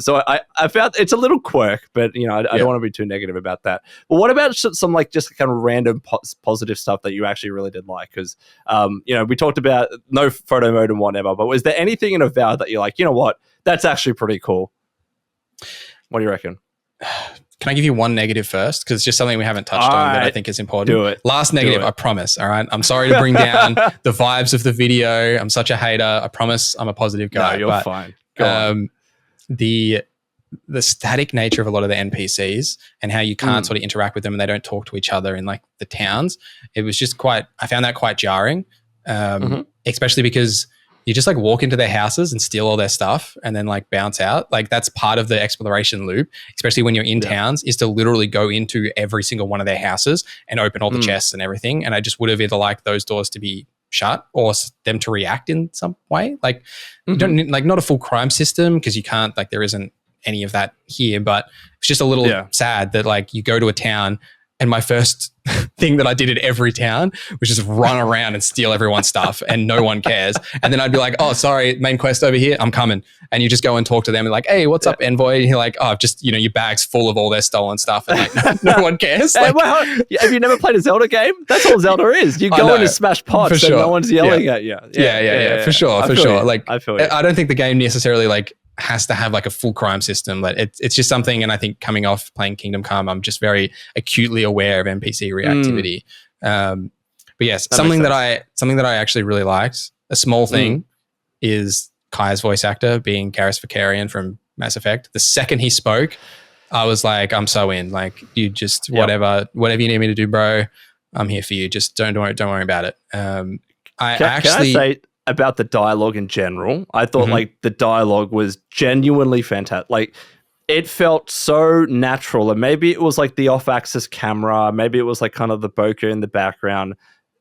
So I found it's a little quirk, but you know, I don't want to be too negative about that. But what about some like just kind of random positive stuff that you actually really did like? Because, you know, we talked about no photo mode and whatever, but was there anything in Avowed that you're like, you know what, that's actually pretty cool? What do you reckon? Can I give you one negative first? Because it's just something we haven't touched on that I think is important. Do it. Last negative, I promise. All right. I'm sorry to bring down the vibes of the video. I'm such a hater. I promise I'm a positive guy. No, you're fine. Go on. The static nature of a lot of the NPCs and how you can't sort of interact with them and they don't talk to each other in like the towns. It was just I found that quite jarring, especially because you just like walk into their houses and steal all their stuff and then like bounce out. Like that's part of the exploration loop, especially when you're in towns, is to literally go into every single one of their houses and open all the chests and everything. And I just would have either liked those doors to be shut or them to react in some way. Like you don't need, like not a full crime system because you can't, like there isn't any of that here, but it's just a little sad that like you go to a town and my first thing that I did at every town was just run around and steal everyone's stuff and no one cares. And then I'd be like, oh, sorry, main quest over here, I'm coming. And you just go and talk to them and like, hey, what's up, envoy? And you're like, oh, just, you know, your bag's full of all their stolen stuff and like no one cares. Like, have you never played a Zelda game? That's all Zelda is. You go in and smash pots and no one's yelling at you. Yeah, for sure. Like, I feel you. I don't think the game necessarily like has to have like a full crime system. Like it's just something, and I think coming off playing Kingdom Come, I'm just very acutely aware of NPC reactivity. But yes, something that I actually really liked, a small thing, is Kai's voice actor being Garrus Vakarian from Mass Effect. The second he spoke, I was like, I'm so in. Like, you just whatever you need me to do, bro, I'm here for you. Just don't worry about it. Can I say about the dialogue in general, I thought like the dialogue was genuinely fantastic. Like it felt so natural, and maybe it was like the off-axis camera, maybe it was like kind of the bokeh in the background,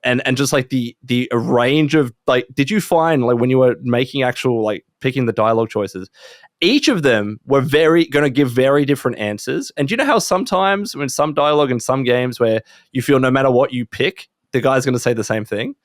and just like the range of like, did you find like when you were making actual like picking the dialogue choices, each of them were going to give very different answers? And do you know how sometimes when some dialogue in some games where you feel no matter what you pick, the guy's going to say the same thing?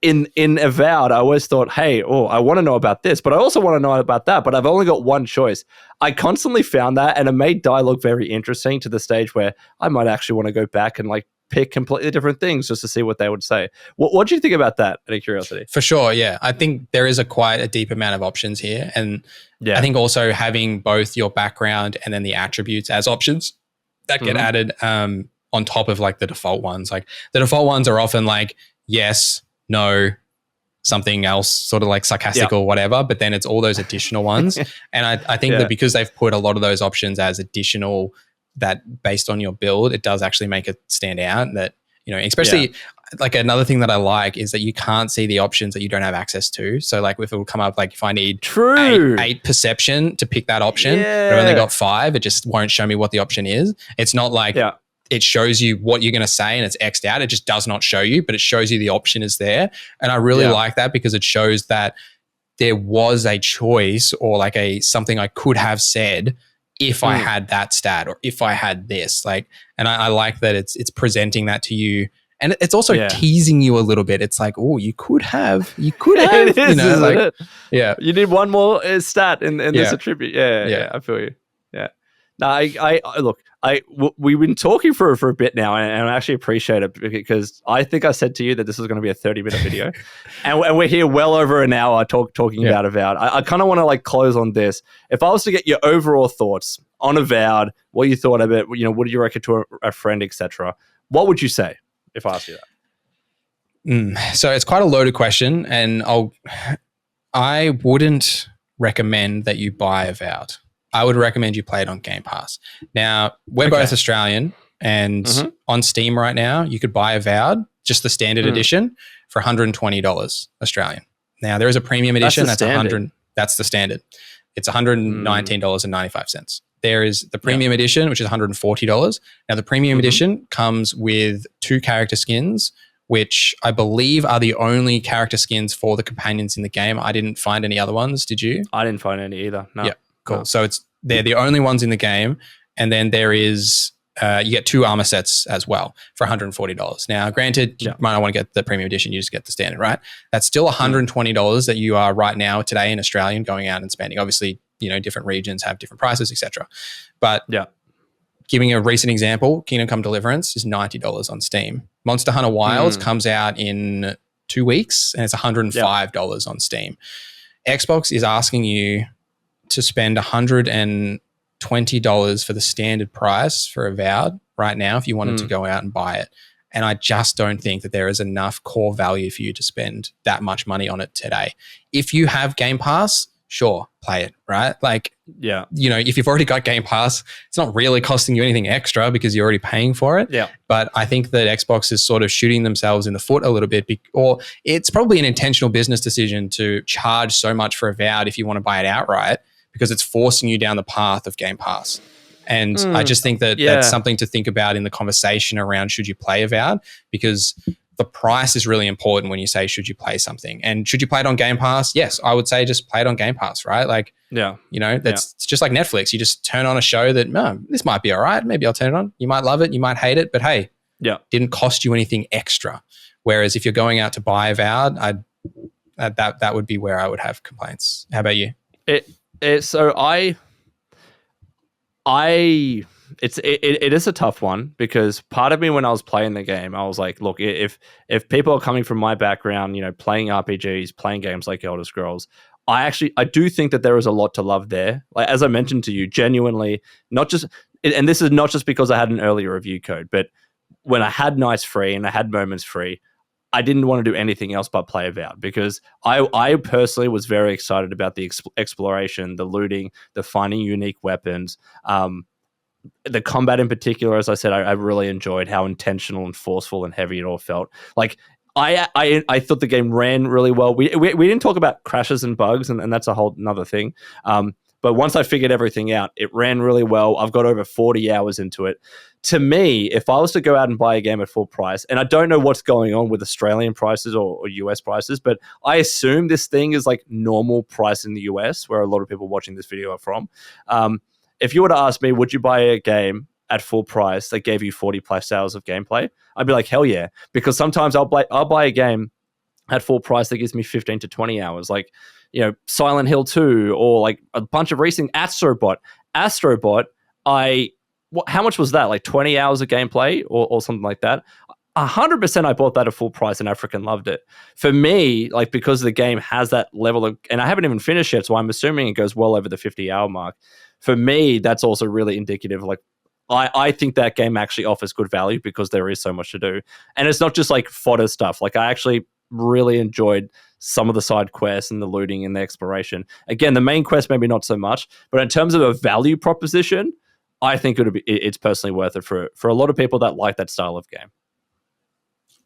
In Avowed, I always thought, hey, I want to know about this, but I also want to know about that, but I've only got one choice. I constantly found that, and it made dialogue very interesting to the stage where I might actually want to go back and like pick completely different things just to see what they would say. What do you think about that, out of curiosity? For sure, yeah. I think there is quite a deep amount of options here, and I think also having both your background and then the attributes as options that get added on top of like the default ones. Like the default ones are often like yes, no, something else, sort of like sarcastic or whatever, but then it's all those additional ones. And I think that because they've put a lot of those options as additional, that based on your build, it does actually make it stand out. That, you know, especially like another thing that I like is that you can't see the options that you don't have access to. So like if it will come up, like if I need eight perception to pick that option, but I've only got 5, it just won't show me what the option is. It's not like it shows you what you're going to say and it's X'd out. It just does not show you, but it shows you the option is there. And I really like that because it shows that there was a choice or like something I could have said if I had that stat or if I had this. Like, and I like that it's presenting that to you And it's also teasing you a little bit. It's like, oh, you could have, it is, like, it? Yeah. You need one more stat in this attribute. Yeah, I feel you. Yeah. No, I look, we've been talking for a bit now, and I actually appreciate it because I think I said to you that this was going to be a 30-minute video, and we're here well over an hour talking about Avowed. I kind of want to like close on this. If I was to get your overall thoughts on Avowed, what you thought of it, what do you reckon to a friend, etc., what would you say if I asked you that? So it's quite a loaded question, and I wouldn't recommend that you buy Avowed. I would recommend you play it on Game Pass. Now, we're both Australian, and on Steam right now, you could buy Avowed, just the standard edition, for $120 Australian. Now, there is a premium edition that's That's the standard. It's $119.95. There is the premium edition, which is $140. Now, the premium edition comes with 2 character skins, which I believe are the only character skins for the companions in the game. I didn't find any other ones. Did you? I didn't find any either. No. Yeah. Cool. No. So they're the only ones in the game. And then there is, you get 2 armor sets as well for $140. Now, granted, you might not want to get the premium edition. You just get the standard, right? That's still $120 that you are right now today in Australian going out and spending. Obviously, different regions have different prices, etc. But giving a recent example, Kingdom Come Deliverance is $90 on Steam. Monster Hunter Wilds comes out in 2 weeks and it's $105 on Steam. Xbox is asking you to spend $120 for the standard price for Avowed right now if you wanted to go out and buy it. And I just don't think that there is enough core value for you to spend that much money on it today. If you have Game Pass, sure, play it, right? Like, if you've already got Game Pass, it's not really costing you anything extra because you're already paying for it. Yeah. But I think that Xbox is sort of shooting themselves in the foot a little bit, or it's probably an intentional business decision to charge so much for Avowed if you want to buy it outright, because it's forcing you down the path of Game Pass. And I just think that that's something to think about in the conversation around should you play Avowed, because the price is really important when you say should you play something. And should you play it on Game Pass? Yes, I would say just play it on Game Pass, right? Like, it's just like Netflix. You just turn on a show that, this might be all right. Maybe I'll turn it on. You might love it. You might hate it. But hey, didn't cost you anything extra. Whereas if you're going out to buy Avowed, that would be where I would have complaints. How about you? It is a tough one, because part of me when I was playing the game, I was like, look, if people are coming from my background, playing RPGs, playing games like Elder Scrolls, I do think that there is a lot to love there. Like, as I mentioned to you, genuinely, and this is not just because I had an earlier review code, but when I had nights free and I had moments free, I didn't want to do anything else but play Avowed, because I personally was very excited about the exploration, the looting, the finding unique weapons, the combat in particular. As I said, I really enjoyed how intentional and forceful and heavy it all felt. Like, I thought the game ran really well. We didn't talk about crashes and bugs, and that's a whole another thing. But once I figured everything out, it ran really well. I've got over 40 hours into it. To me, if I was to go out and buy a game at full price, and I don't know what's going on with Australian prices or US prices, but I assume this thing is like normal price in the US, where a lot of people watching this video are from. If you were to ask me, would you buy a game at full price that gave you 40 plus hours of gameplay? I'd be like, hell yeah. Because sometimes I'll buy a game at full price that gives me 15 to 20 hours. Like, Silent Hill 2, or like a bunch of recent Astrobot, how much was that? Like 20 hours of gameplay or something like that. 100% I bought that at full price and I freaking loved it. For me, like, because the game has that level of, and I haven't even finished yet, so I'm assuming it goes well over the 50-hour mark. For me, that's also really indicative. Like, I think that game actually offers good value because there is so much to do. And it's not just like fodder stuff. Like, I actually really enjoyed some of the side quests and the looting and the exploration. Again, the main quest maybe not so much, but in terms of a value proposition, I think it's personally worth it for a lot of people that like that style of game.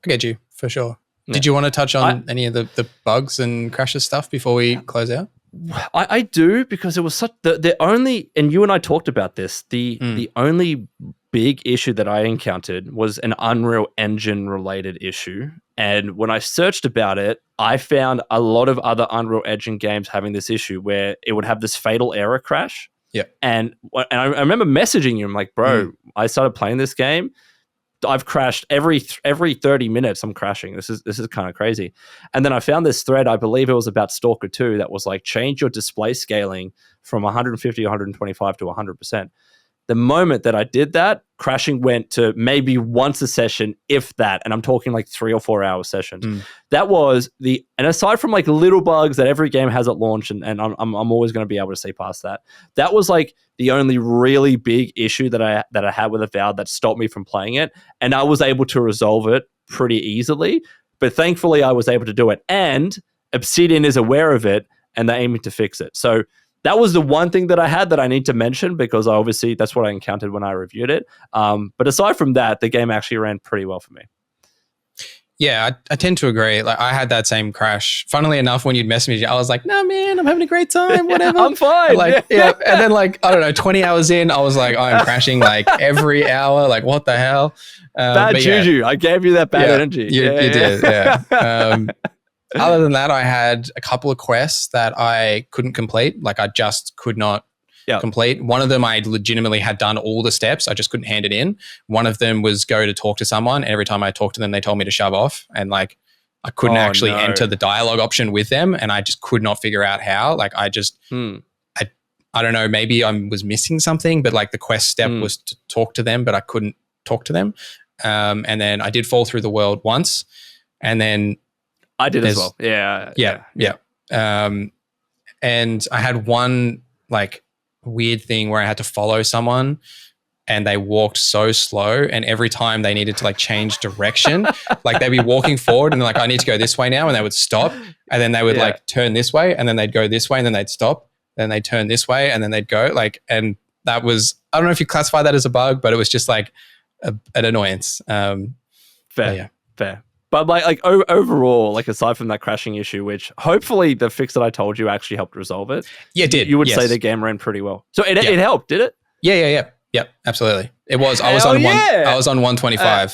I get you, for sure. Yeah. Did you want to touch on any of the bugs and crashes stuff before we close out? I do, because it was such the only, and you and I talked about this, the only big issue that I encountered was an Unreal Engine related issue. And when I searched about it, I found a lot of other Unreal Engine games having this issue where it would have this fatal error crash. Yeah. And I remember messaging you. I'm like, bro, I started playing this game. I've crashed every 30 minutes. I'm crashing. This is kind of crazy. And then I found this thread. I believe it was about Stalker 2 that was like change your display scaling from 150, 125 to 100%. The moment that I did that, crashing went to maybe once a session, if that, and I'm talking like 3 or 4 hour sessions. That was and aside from like little bugs that every game has at launch, and I'm always going to be able to see past that. That was like the only really big issue that I had with Avowed that stopped me from playing it, and I was able to resolve it pretty easily. But thankfully, I was able to do it, and Obsidian is aware of it, and they're aiming to fix it. So that was the one thing that I had that I need to mention, because obviously that's what I encountered when I reviewed it. But aside from that, the game actually ran pretty well for me. Yeah, I tend to agree. Like, I had that same crash. Funnily enough, when you'd message me, I was like, "No, man, I'm having a great time. Whatever, I'm fine." And like, yeah. And then, like, I don't know, 20 hours in, I was like, "I'm crashing like every hour. Like, what the hell?" Bad juju. I gave you that bad energy. You did. Yeah. Other than that, I had a couple of quests that I couldn't complete. Like, I just could not complete. One of them I legitimately had done all the steps. I just couldn't hand it in. One of them was go to talk to someone. And every time I talked to them, they told me to shove off. And like, I couldn't enter the dialogue option with them. And I just could not figure out how. Like, I just, I don't know, maybe I was missing something, but like the quest step was to talk to them, but I couldn't talk to them. And then I did fall through the world once. And then I did as well. Yeah. And I had one like weird thing where I had to follow someone and they walked so slow, and every time they needed to like change direction, like they'd be walking forward and like, I need to go this way now, and they would stop, and then they would like turn this way, and then they'd go this way, and then they'd stop, then they'd turn this way, and then they'd go like, and that was, I don't know if you classify that as a bug, but it was just like an annoyance. Fair. But like overall, like aside from that crashing issue, which hopefully the fix that I told you actually helped resolve it. Yeah, it did. You would say the game ran pretty well. So it helped, did it? Yeah, absolutely. It was. I was on 125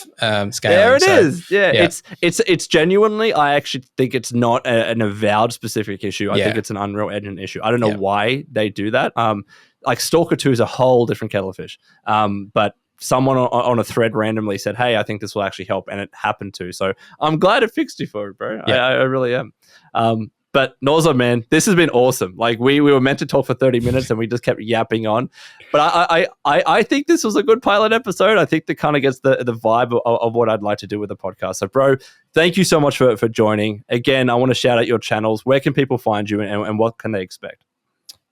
scaling. There it is. Yeah. It's genuinely. I actually think it's not an Avowed specific issue. I think it's an Unreal Engine issue. I don't know why they do that. Like Stalker 2 is a whole different kettle of fish. But someone on a thread randomly said, "Hey, I think this will actually help," and it happened to. So I'm glad it fixed you for it, bro. Yeah. I really am. But Noza, man, this has been awesome. Like we were meant to talk for 30 minutes and we just kept yapping on. But I think this was a good pilot episode. I think that kind of gets the vibe of what I'd like to do with the podcast. So, bro, thank you so much for joining. Again, I want to shout out your channels. Where can people find you, and what can they expect?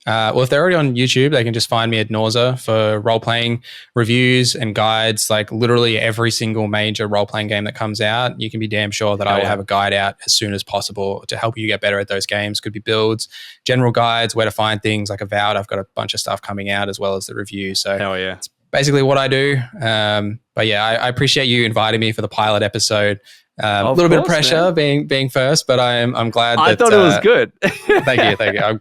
Well, if they're already on YouTube, they can just find me at Noza for role-playing reviews and guides. Like literally every single major role-playing game that comes out, you can be damn sure that I will have a guide out as soon as possible to help you get better at those games. Could be builds, general guides, where to find things like Avowed. I've got a bunch of stuff coming out as well as the review. So it's basically what I do. But yeah, I appreciate you inviting me for the pilot episode. A little bit of pressure being first, but I'm glad that I thought it was good. Thank you.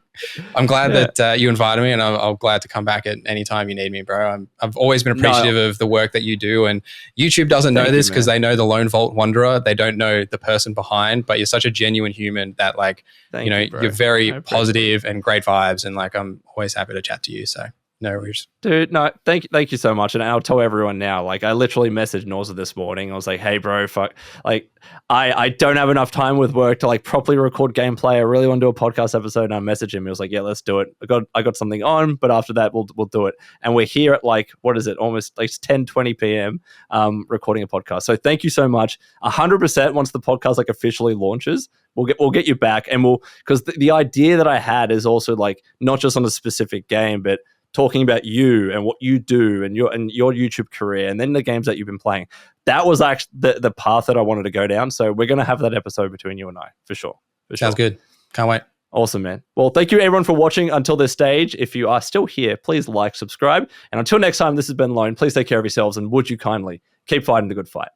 I'm glad that you invited me, and I'm glad to come back at any time you need me, bro. I've always been appreciative of the work that you do, and YouTube doesn't know this because they know the Lone Vault Wanderer. They don't know the person behind, but you're such a genuine human that like, you're very positive and great vibes, and like I'm always happy to chat to you. So. No worries. Dude, no, thank you so much. And I'll tell everyone now, like I literally messaged Noza this morning. I was like, hey bro, fuck, like I don't have enough time with work to like properly record gameplay. I really want to do a podcast episode. And I messaged him. He was like, yeah, let's do it. I got something on, but after that we'll do it. And we're here at like, what is it? Almost like 10:20 PM recording a podcast. So thank you so much. 100% once the podcast like officially launches, we'll get you back, and because the idea that I had is also like not just on a specific game, but talking about you and what you do and your YouTube career, and then the games that you've been playing. That was actually the path that I wanted to go down. So we're going to have that episode between you and I, for sure. Sounds good. Can't wait. Awesome, man. Well, thank you everyone for watching until this stage. If you are still here, please like, subscribe. And until next time, this has been Lone. Please take care of yourselves, and would you kindly keep fighting the good fight.